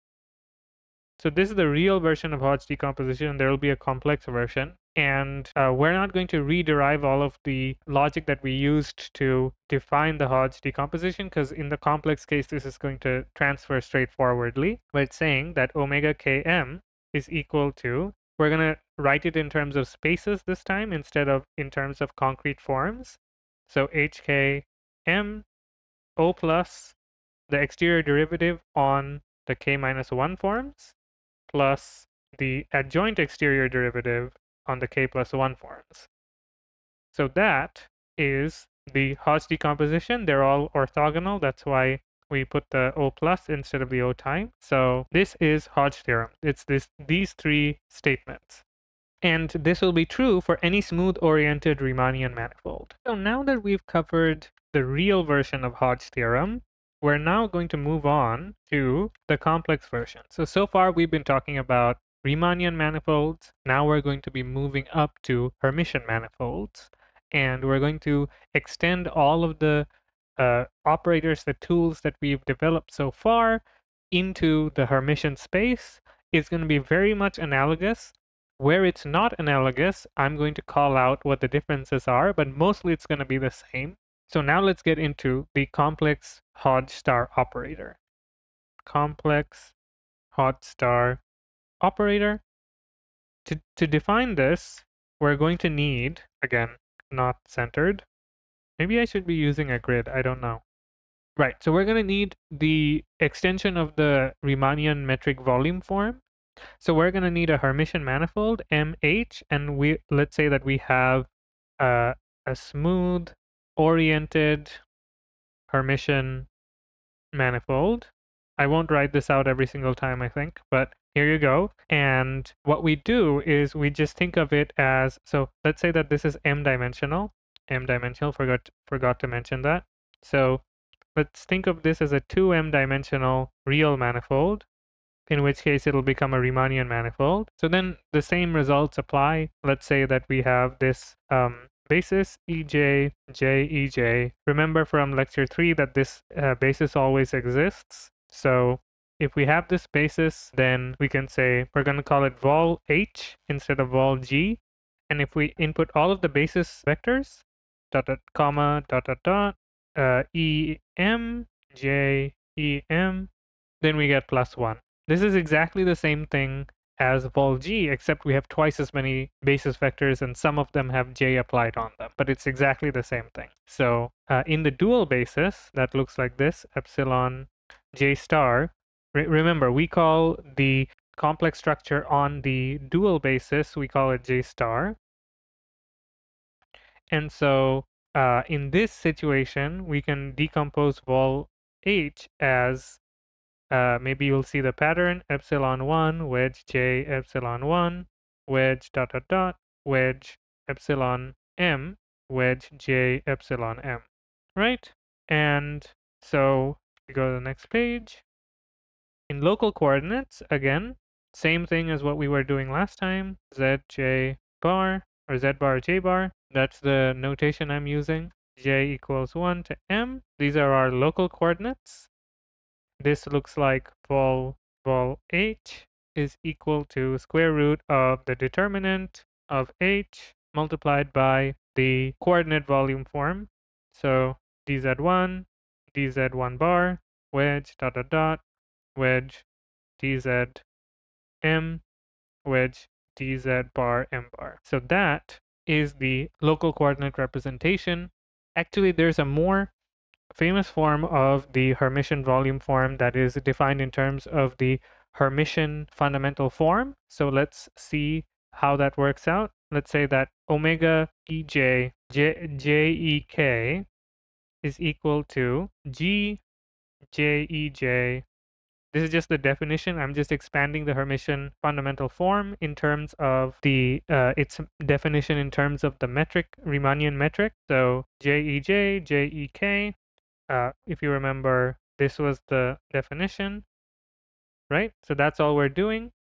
So this is the real version of Hodge decomposition, and there will be a complex version. And we're not going to rederive all of the logic that we used to define the Hodge decomposition, because in the complex case, this is going to transfer straightforwardly. But it's saying that omega km is equal to, we're going to write it in terms of spaces this time instead of in terms of concrete forms. So HKM O plus the exterior derivative on the k minus 1 forms plus the adjoint exterior derivative on the k plus 1 forms. So that is the Hodge decomposition. They're all orthogonal. That's why we put the O plus instead of the O time. So this is Hodge theorem. It's these 3 statements. And this will be true for any smooth-oriented Riemannian manifold. So now that we've covered the real version of Hodge theorem, we're now going to move on to the complex version. So far we've been talking about Riemannian manifolds. Now we're going to be moving up to Hermitian manifolds. And we're going to extend all of the operators, the tools that we've developed so far into the Hermitian space. It's going to be very much analogous. Where it's not analogous, I'm going to call out what the differences are, but mostly it's going to be the same. So now let's get into the complex Hodge star operator. Complex Hodge star operator. To define this, we're going to need, again, not centered. Maybe I should be using a grid, I don't know. Right, so we're going to need the extension of the Riemannian metric volume form. So we're going to need a Hermitian manifold, MH, and let's say that we have a smooth oriented Hermitian manifold. I won't write this out every single time, I think, but here you go. And what we do is we just think of it as, so let's say that this is m-dimensional. M-dimensional, forgot to mention that. So let's think of this as a 2m-dimensional real manifold, in which case it'll become a Riemannian manifold. So then the same results apply. Let's say that we have this basis EJ, J, EJ. Remember from lecture 3 that this basis always exists. So if we have this basis, then we can say we're going to call it vol H instead of vol G. And if we input all of the basis vectors, dot, dot, comma, dot, dot, dot, E, M, J, E, M, then we get +1. This is exactly the same thing as vol G, except we have twice as many basis vectors and some of them have J applied on them, but it's exactly the same thing. So in the dual basis, that looks like this, epsilon J star. Remember, we call the complex structure on the dual basis, we call it J star. And so in this situation, we can decompose vol H as maybe you'll see the pattern epsilon 1 wedge J epsilon 1 wedge dot dot dot wedge epsilon M wedge J epsilon M, right? And so we go to the next page. In local coordinates, again, same thing as what we were doing last time, zj bar or z bar j bar. That's the notation I'm using. J equals 1 to M. These are our local coordinates. This looks like vol H is equal to square root of the determinant of H multiplied by the coordinate volume form. So dz1, dz1 bar, wedge dot dot dot, wedge dz m, wedge dz bar m bar. So that is the local coordinate representation. Actually, there's a more famous form of the Hermitian volume form that is defined in terms of the Hermitian fundamental form. So let's see how that works out. Let's say that omega ej jek is equal to g jej. This is just the definition. I'm just expanding the Hermitian fundamental form in terms of the its definition in terms of the metric, Riemannian metric. So jej, jek. If you remember, this was the definition, right? So that's all we're doing.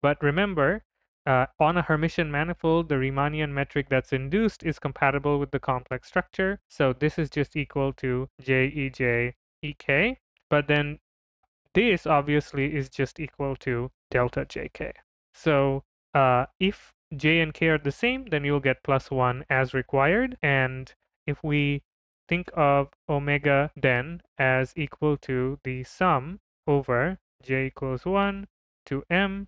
But remember, on a Hermitian manifold, the Riemannian metric that's induced is compatible with the complex structure. So this is just equal to jej ek. But then this obviously is just equal to delta jk. So if j and k are the same, then you'll get +1 as required. And if we think of omega then as equal to the sum over j equals 1 to m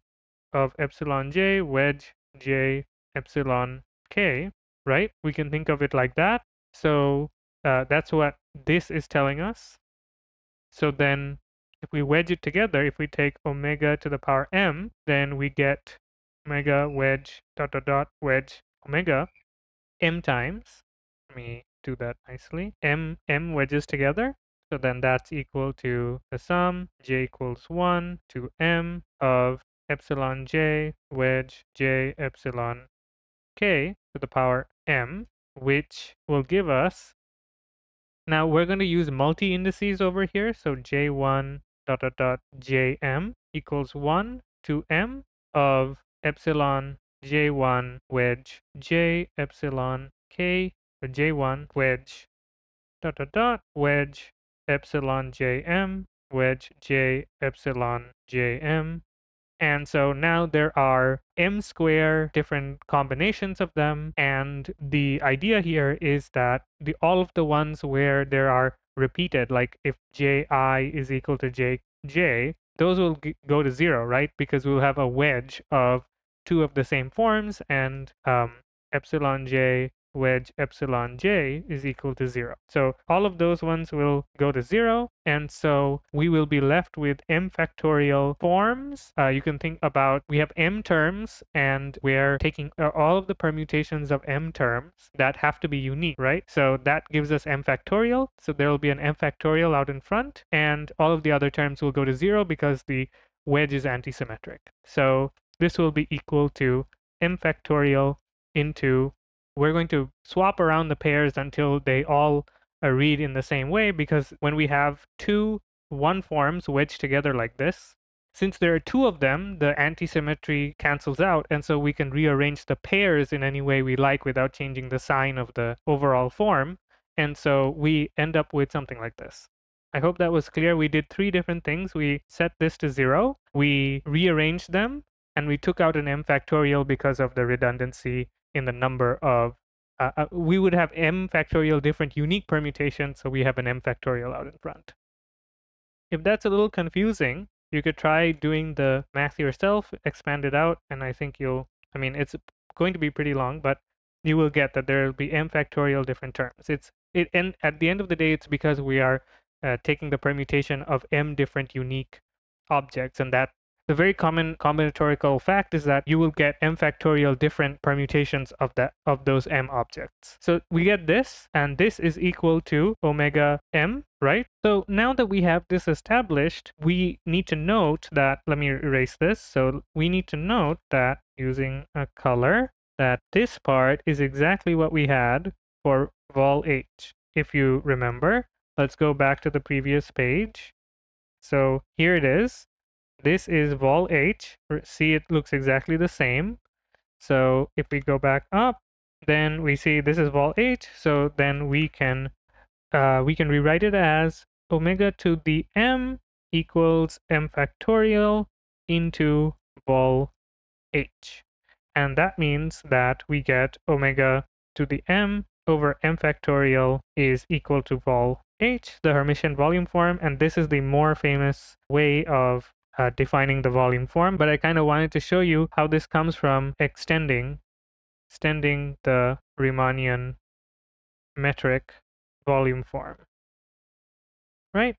of epsilon j wedge j epsilon k, right? We can think of it like that. So that's what this is telling us. So then if we wedge it together, if we take omega to the power m, then we get omega wedge dot dot dot wedge omega m times. Let me do that nicely. M wedges together. So then that's equal to the sum j equals 1 to m of epsilon j wedge j epsilon k to the power m, which will give us. Now we're going to use multi-indices over here. So j1 dot dot dot jm equals 1 to m of epsilon j1 wedge j epsilon k, or j1 wedge dot dot dot wedge epsilon jm wedge j epsilon jm. And so now there are m square different combinations of them. And the idea here is that all of the ones where there are repeated, like if ji is equal to jj, those will go to 0, right? Because we'll have a wedge of two of the same forms, and epsilon j wedge epsilon j is equal to 0. So all of those ones will go to 0, and so we will be left with m factorial forms. You can think about, we have m terms, and we're taking all of the permutations of m terms that have to be unique, right? So that gives us m factorial. So there will be an m factorial out in front, and all of the other terms will go to 0 because the wedge is antisymmetric. So this will be equal to m factorial into, we're going to swap around the pairs until they all read in the same way, because when we have two one forms wedged together like this, since there are two of them, the antisymmetry cancels out, and so we can rearrange the pairs in any way we like without changing the sign of the overall form, and so we end up with something like this. I hope that was clear. We did three different things. We set this to 0, we rearranged them, and we took out an m factorial because of the redundancy in the number of, we would have m factorial different unique permutations, so we have an m factorial out in front. If that's a little confusing, You could try doing the math yourself, expand it out, and I think it's going to be pretty long, but you will get that there will be m factorial different terms. And at the end of the day, it's because we are taking the permutation of m different unique objects, and that the very common combinatorial fact is that you will get m factorial different permutations of those m objects. So we get this, and this is equal to omega m, right? So now that we have this established, we need to note that, let me erase this. So we need to note that using a color, that this part is exactly what we had for vol H. If you remember, let's go back to the previous page. So here it is. This is vol H. See, it looks exactly the same. So if we go back up, then we see this is vol H. So then we can rewrite it as omega to the m equals m factorial into vol H. And that means that we get omega to the m over m factorial is equal to vol H, the Hermitian volume form. And this is the more famous way of defining the volume form. But I kind of wanted to show you how this comes from extending the Riemannian metric volume form, right?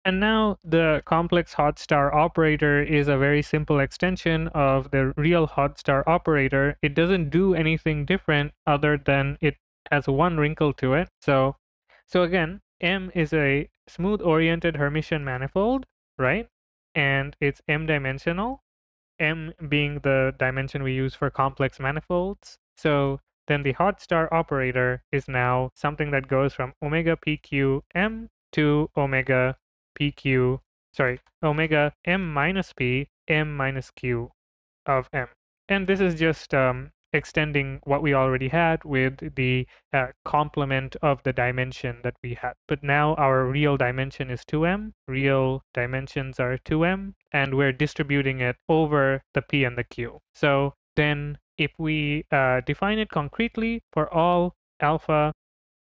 And now the complex Hodge star operator is a very simple extension of the real Hodge star operator. It doesn't do anything different other than it has one wrinkle to it. So again, M is a smooth oriented Hermitian manifold, right? And it's m dimensional, m being the dimension we use for complex manifolds. So then the Hodge star operator is now something that goes from omega pq m to omega omega m minus p m minus q of m. And this is just extending what we already had with the complement of the dimension that we had. But now our real dimension is 2m, real dimensions are 2m, and we're distributing it over the p and the q. So then if we define it concretely for all alpha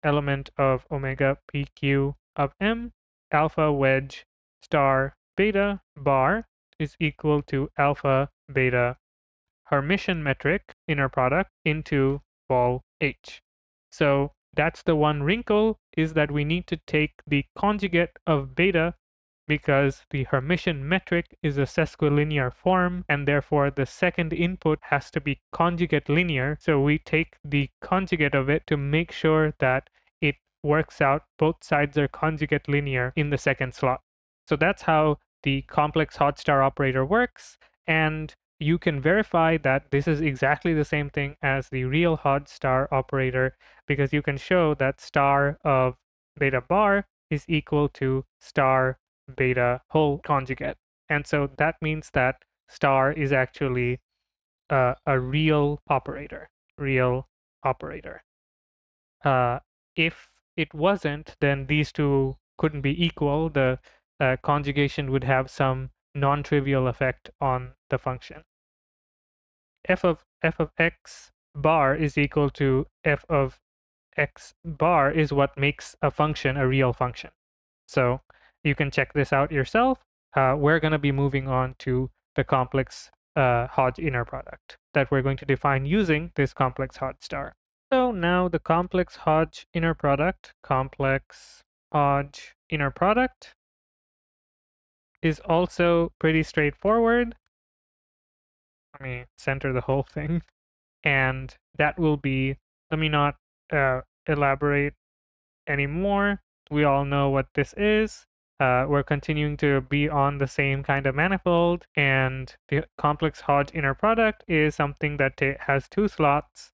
element of omega pq of m, alpha wedge star beta bar is equal to alpha beta Hermitian metric inner product into vol H. So that's the one wrinkle, is that we need to take the conjugate of beta because the Hermitian metric is a sesquilinear form, and therefore the second input has to be conjugate linear. So we take the conjugate of it to make sure that it works out, both sides are conjugate linear in the second slot. So that's how the complex Hodge star operator works, and you can verify that this is exactly the same thing as the real Hodge star operator, because you can show that star of beta bar is equal to star beta whole conjugate. And so that means that star is actually a real operator. If it wasn't, then these two couldn't be equal. The conjugation would have some non-trivial effect on the function. F of x bar is equal to f of x bar is what makes a function a real function. So you can check this out yourself. We're going to be moving on to the complex Hodge inner product that we're going to define using this complex Hodge star. So now the complex Hodge inner product, is also pretty straightforward. Let me center the whole thing. And that will be, let me not elaborate anymore. We all know what this is. We're continuing to be on the same kind of manifold, and the complex Hodge inner product is something that has two slots.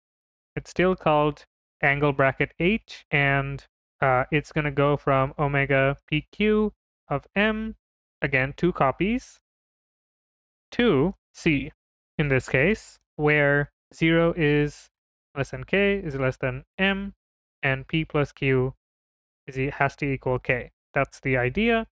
It's still called angle bracket H, and it's going to go from omega pq of m, again, two copies, to C in this case, where 0 is less than k is less than m, and p plus q has to equal k. That's the idea.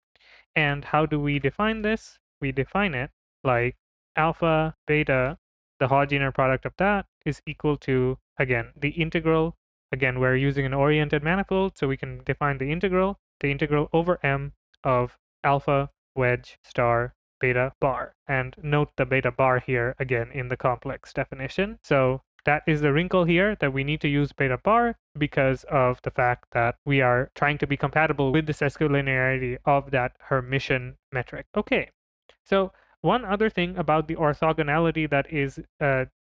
And how do we define this? We define it like alpha, beta, the Hodge inner product of that is equal to, again, the integral. Again, we're using an oriented manifold, so we can define the integral over m of alpha wedge star beta bar. And note the beta bar here again in the complex definition. So that is the wrinkle here, that we need to use beta bar because of the fact that we are trying to be compatible with this escalinearity of that Hermitian metric. Okay, so one other thing about the orthogonality that is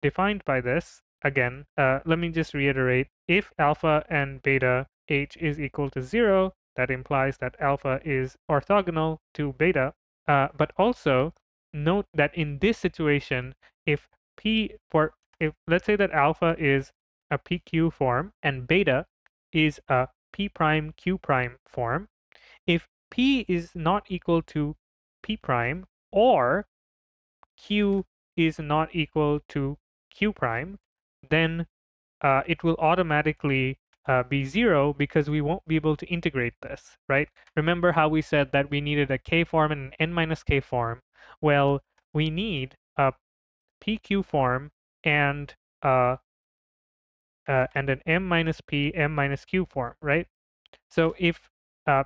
defined by this, again, let me just reiterate, if alpha and beta h is equal to 0, that implies that alpha is orthogonal to beta, but also note that in this situation, if if let's say that alpha is a PQ form and beta is a P prime Q prime form, if P is not equal to P prime or Q is not equal to Q prime, then it will automatically be 0 because we won't be able to integrate this, right? Remember how we said that we needed a K form and an N minus K form? Well, we need a PQ form and an M minus P, M minus Q form, right? So if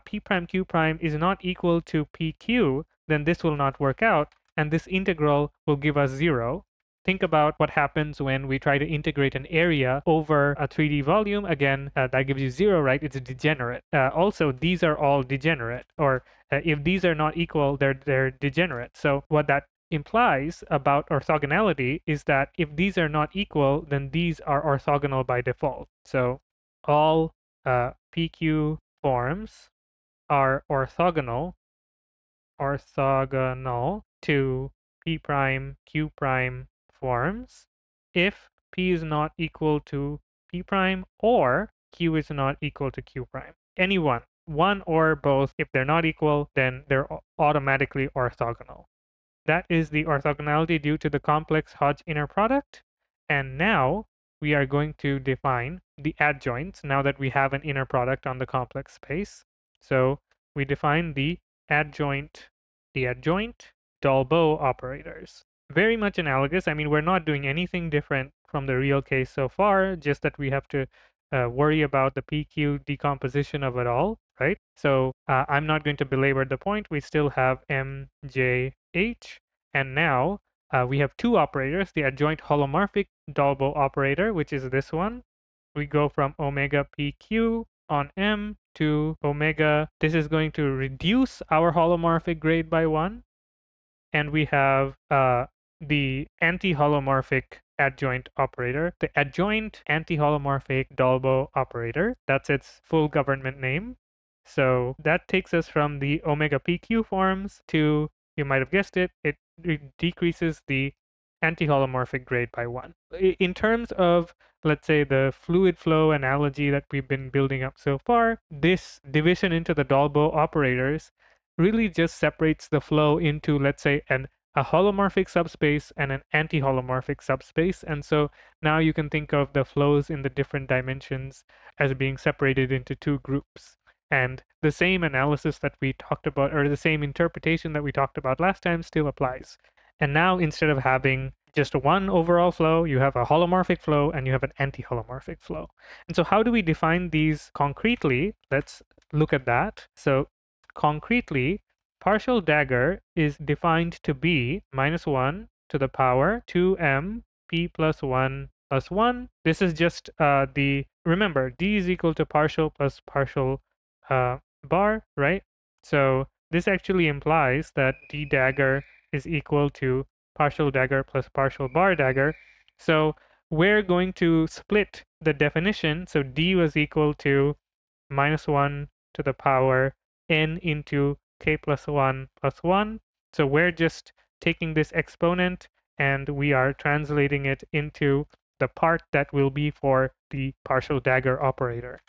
P prime Q prime is not equal to PQ, then this will not work out, and this integral will give us 0. Think about what happens when we try to integrate an area over a 3D volume. Again, that gives you 0, right? It's degenerate. Also, these are all degenerate, or if these are not equal, they're degenerate. So what that implies about orthogonality is that if these are not equal, then these are orthogonal by default. So all PQ forms are orthogonal to P prime Q prime forms if P is not equal to P prime or Q is not equal to Q prime. Any one or both. If they're not equal, then they're automatically orthogonal. That is the orthogonality due to the complex Hodge inner product. And now we are going to define the adjoints now that we have an inner product on the complex space. So we define the adjoint Dolbeau operators. Very much analogous. I mean, we're not doing anything different from the real case so far, just that we have to worry about the PQ decomposition of it all, right? So I'm not going to belabor the point. We still have MJH, and now we have two operators, the adjoint holomorphic Dolbeau operator, which is this one. We go from omega PQ on M to omega. This is going to reduce our holomorphic grade by 1. And we have the anti-holomorphic adjoint operator, the adjoint anti-holomorphic Dolbeau operator. That's its full government name. So that takes us from the omega PQ forms to, you might have guessed it, it decreases the anti-holomorphic grade by 1. In terms of, let's say, the fluid flow analogy that we've been building up so far, this division into the Dolbeau operators really just separates the flow into, let's say, a holomorphic subspace and an anti-holomorphic subspace. And so now you can think of the flows in the different dimensions as being separated into two groups. And the same analysis that we talked about, or the same interpretation that we talked about last time, still applies. And now instead of having just one overall flow, you have a holomorphic flow and you have an anti-holomorphic flow. And so how do we define these concretely? Let's look at that. So concretely, partial dagger is defined to be -1 to the power 2m p plus 1 plus 1. This is just remember, d is equal to partial plus partial bar, right? So this actually implies that d dagger is equal to partial dagger plus partial bar dagger. So we're going to split the definition. So d was equal to -1 to the power n into k plus 1 plus 1. So we're just taking this exponent and we are translating it into the part that will be for the partial dagger operator.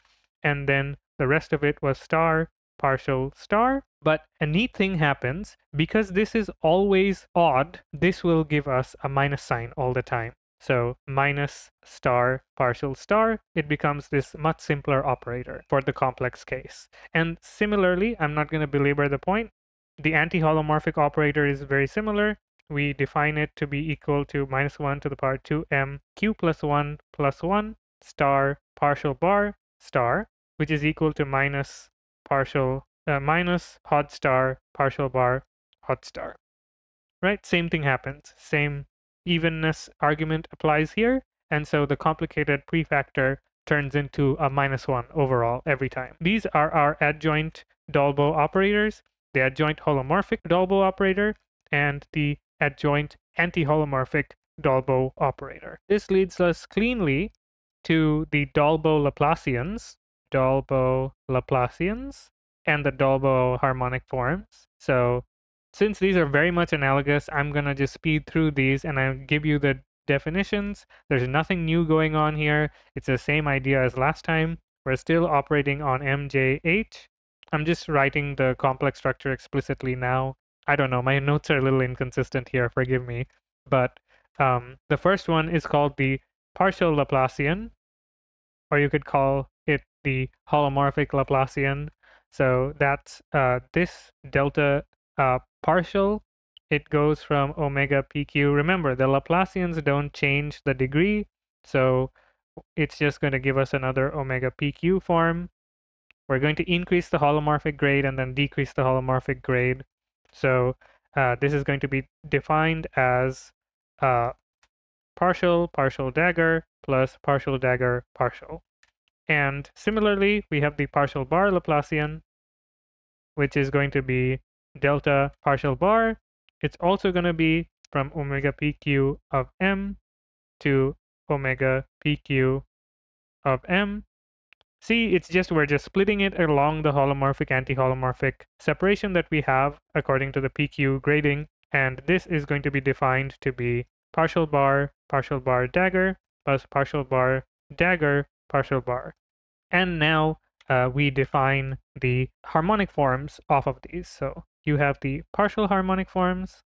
And then the rest of it was star, partial star. But a neat thing happens, because this is always odd, this will give us a minus sign all the time. So minus star partial star, it becomes this much simpler operator for the complex case. And similarly, I'm not going to belabor the point, the anti-holomorphic operator is very similar. We define it to be equal to -1 to the power 2m q plus 1 plus 1 star partial bar star, which is equal to minus Hodge star partial bar Hodge star. Right? Same thing happens. Same evenness argument applies here. And so the complicated prefactor turns into a -1 overall every time. These are our adjoint Dolbeault operators, the adjoint holomorphic Dolbeault operator, and the adjoint anti-holomorphic Dolbeault operator. This leads us cleanly to the Dolbeault Laplacians, and the Dolbeault harmonic forms. So since these are very much analogous, I'm going to just speed through these and I'll give you the definitions. There's nothing new going on here. It's the same idea as last time. We're still operating on MJH. I'm just writing the complex structure explicitly now. I don't know, my notes are a little inconsistent here, forgive me. But the first one is called the partial Laplacian, or you could call it the holomorphic Laplacian. So that's this delta partial. It goes from omega pq. Remember, the Laplacians don't change the degree, so it's just going to give us another omega pq form. We're going to increase the holomorphic grade and then decrease the holomorphic grade. So this is going to be defined as partial, partial dagger, plus partial dagger, partial. And similarly, we have the partial bar Laplacian, which is going to be delta partial bar. It's also going to be from omega pq of m to omega pq of m. See, we're just splitting it along the holomorphic anti-holomorphic separation that we have according to the pq grading, and this is going to be defined to be partial bar dagger, plus partial bar dagger partial bar. And now we define the harmonic forms off of these. So you have the partial harmonic forms,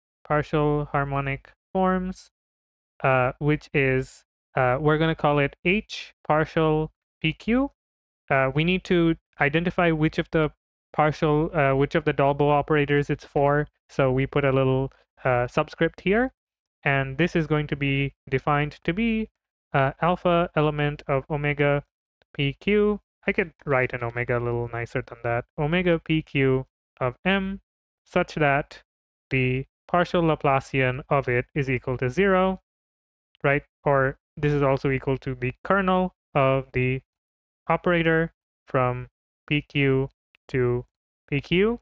which is, we're going to call it H partial PQ. We need to identify which of the Dolbeault operators it's for. So we put a little subscript here. And this is going to be defined to be alpha element of omega PQ. I could write an omega a little nicer than that. Omega PQ of m, such that the partial Laplacian of it is equal to 0, right? Or this is also equal to the kernel of the operator from PQ to PQ,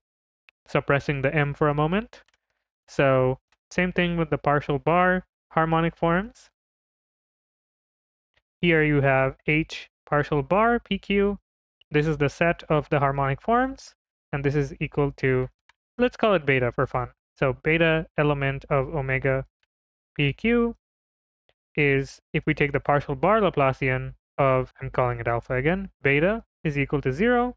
suppressing the m for a moment. So same thing with the partial bar harmonic forms. Here you have H partial bar PQ. This is the set of the harmonic forms, and this is equal to, let's call it beta for fun. So beta element of omega PQ is, if we take the partial bar Laplacian of, I'm calling it alpha again, beta is equal to 0,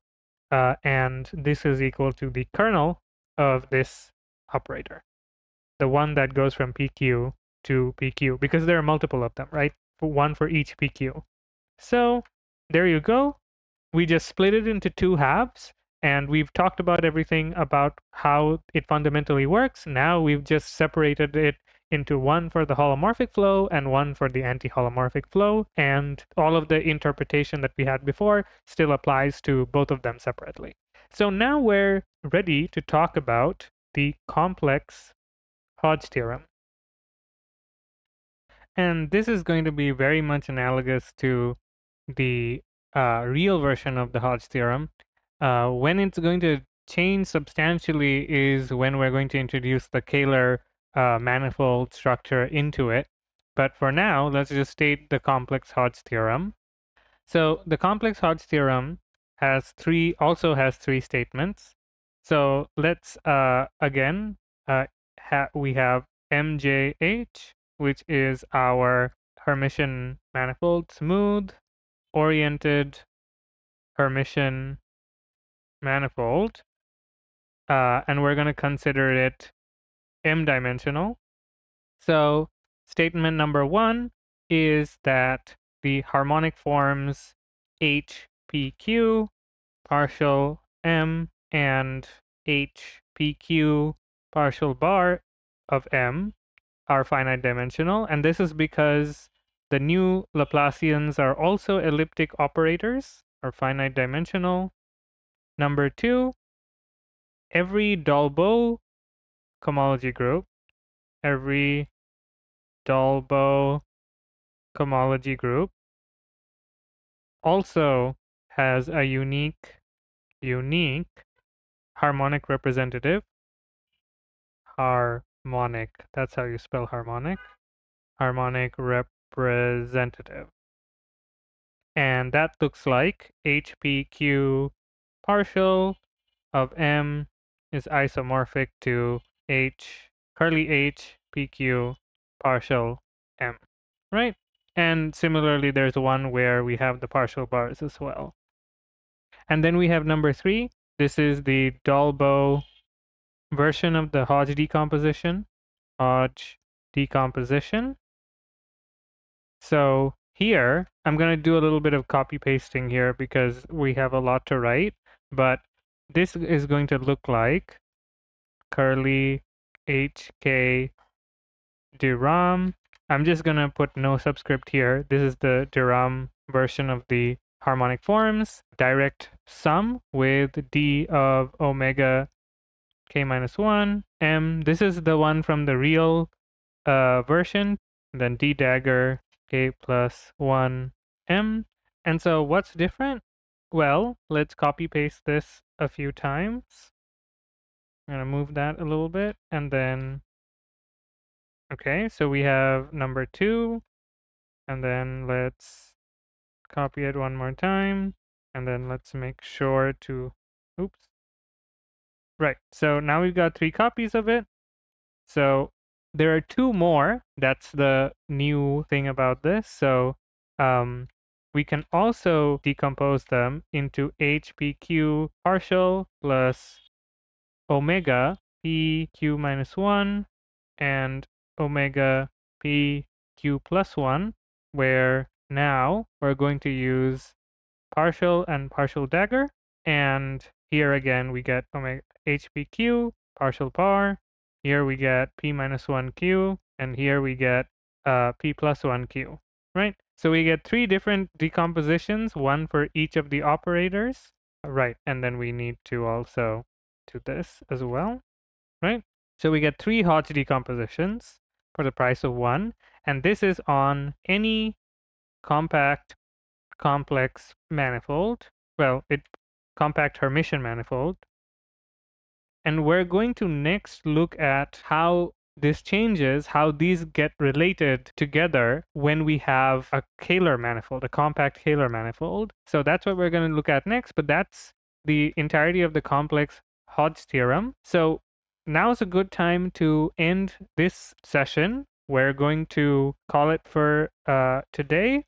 and this is equal to the kernel of this operator, the one that goes from PQ to PQ, because there are multiple of them, right? One for each PQ. So there you go. We just split it into two halves, and we've talked about everything about how it fundamentally works. Now we've just separated it into one for the holomorphic flow and one for the anti-holomorphic flow, and all of the interpretation that we had before still applies to both of them separately. So now we're ready to talk about the complex Hodge theorem. And this is going to be very much analogous to the real version of the Hodge theorem. When it's going to change substantially is when we're going to introduce the Kähler manifold structure into it. But for now, let's just state the complex Hodge theorem. So the complex Hodge theorem also has three statements. So let's again, we have MJH, which is our Hermitian manifold, smooth oriented Hermitian manifold, and we're going to consider it m-dimensional. So statement number 1 is that the harmonic forms HPQ partial m and HPQ partial bar of m are finite dimensional, and this is because the new Laplacians are also elliptic operators, or finite dimensional. Number 2, every Dolbeault cohomology group, every Dolbeault cohomology group also has a unique harmonic representative. Harmonic, that's how you spell harmonic. Harmonic representative. And that looks like HPQ partial of M is isomorphic to curly H PQ partial M, right? And similarly, there's one where we have the partial bars as well. And then we have number 3. This is the Dolbeault version of the Hodge decomposition. Hodge decomposition. So here, I'm going to do a little bit of copy pasting here because we have a lot to write, but this is going to look like curly HK Duram. I'm just going to put no subscript here. This is the Duram version of the harmonic forms. Direct sum with D of omega k minus 1 m. This is the one from the real version. Then D dagger k plus 1 m. And so what's different? Well, let's copy paste this a few times. I'm going to move that a little bit and then okay, so we have number 2, and then let's copy it one more time, and then let's make sure to, oops. Right, so now we've got 3 copies of it. So there are 2 more. That's the new thing about this. So we can also decompose them into HPQ partial plus omega PQ minus 1 and omega PQ plus 1, where now we're going to use partial and partial dagger. And here again, we get omega HPQ, partial par. Here we get P minus 1Q, and here we get P plus 1Q, right? So we get 3 different decompositions, one for each of the operators, right? And then we need to also do this as well, right? So we get 3 Hodge decompositions for the price of 1, and this is on any compact complex manifold. Well, compact Hermitian manifold. And we're going to next look at how this changes, how these get related together when we have a Kähler manifold, a compact Kähler manifold. So that's what we're going to look at next, but that's the entirety of the complex Hodge theorem. So now is a good time to end this session. We're going to call it for today.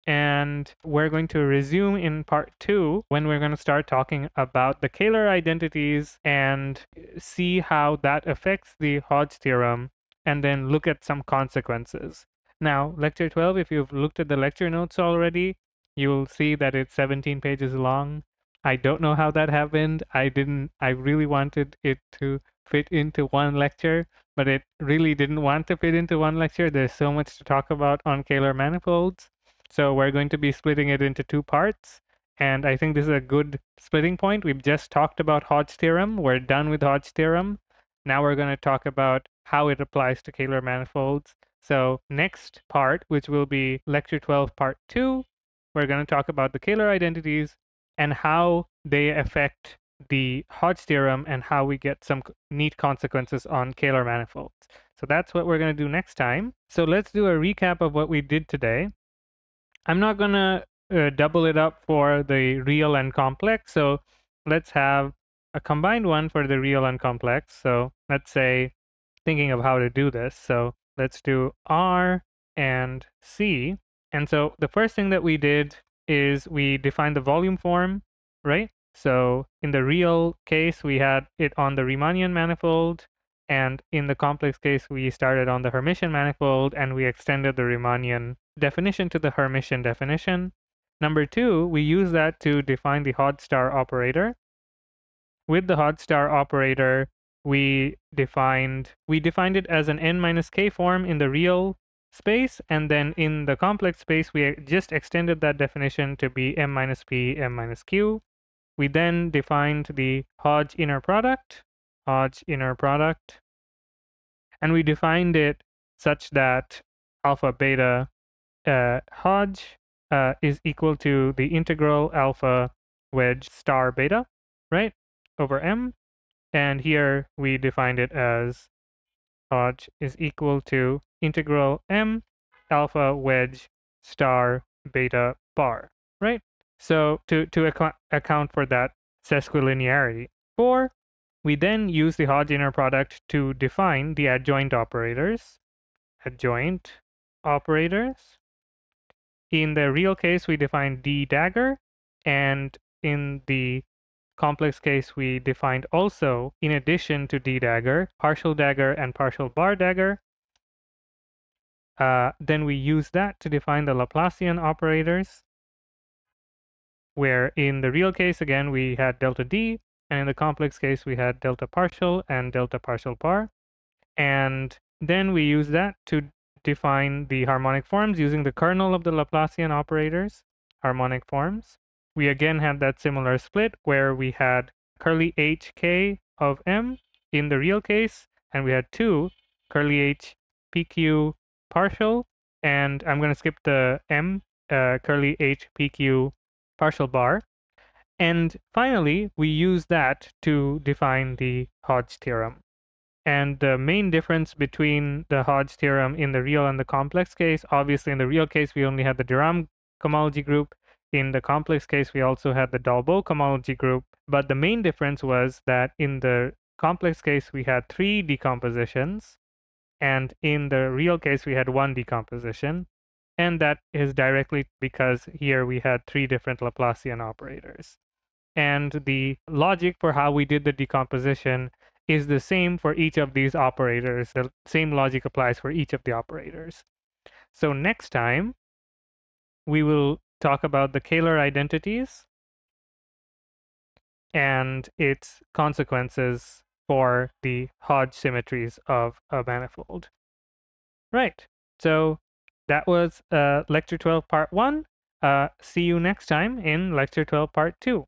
And we're going to resume in part 2 when we're going to start talking about the Kähler identities and see how that affects the Hodge theorem and then look at some consequences. Now, lecture 12, if you've looked at the lecture notes already, you'll see that it's 17 pages long. I don't know how that happened. I really wanted it to fit into one lecture, but it really didn't want to fit into one lecture. There's so much to talk about on Kähler manifolds. So we're going to be splitting it into 2 parts, and I think this is a good splitting point. We've just talked about Hodge theorem. We're done with Hodge theorem. Now we're going to talk about how it applies to Kähler manifolds. So next part, which will be lecture 12 part 2, we're going to talk about the Kähler identities and how they affect the Hodge theorem and how we get some neat consequences on Kähler manifolds. So that's what we're going to do next time. So let's do a recap of what we did today. I'm not going to double it up for the real and complex. So let's have a combined one for the real and complex. So let's say, thinking of how to do this. So let's do R and C. And so the first thing that we did is we defined the volume form, right? So in the real case, we had it on the Riemannian manifold. And in the complex case, we started on the Hermitian manifold and we extended the Riemannian definition to the Hermitian definition. Number 2, we use that to define the Hodge star operator. With the Hodge star operator, we defined it as an n minus k form in the real space, and then in the complex space, we just extended that definition to be m minus p, m minus q. We then defined the Hodge inner product, And we defined it such that alpha beta Hodge is equal to the integral alpha wedge star beta, right, over M. And here we defined it as Hodge is equal to integral M alpha wedge star beta bar, right? So to account for that sesquilinearity. 4, we then use the Hodge inner product to define the adjoint operators. Adjoint operators. In the real case, we define D dagger, and in the complex case, we defined also, in addition to D dagger, partial dagger and partial bar dagger. Then we use that to define the Laplacian operators, where in the real case, again, we had delta D, and in the complex case, we had delta partial and delta partial bar. And then we use that to define the harmonic forms using the kernel of the Laplacian operators, harmonic forms. We again had that similar split where we had curly HK of M in the real case, and we had 2 curly H PQ partial, and I'm going to skip the M, curly H PQ partial bar. And finally, we use that to define the Hodge theorem. And the main difference between the Hodge theorem in the real and the complex case, obviously in the real case, we only had the de Rham cohomology group. In the complex case, we also had the Dolbeau cohomology group. But the main difference was that in the complex case, we had 3 decompositions. And in the real case, we had 1 decomposition. And that is directly because here we had 3 different Laplacian operators. And the logic for how we did the decomposition is the same for each of these operators. The same logic applies for each of the operators. So next time, we will talk about the Kähler identities and its consequences for the Hodge symmetries of a manifold. Right. So that was lecture 12, part 1. See you next time in lecture 12, part 2.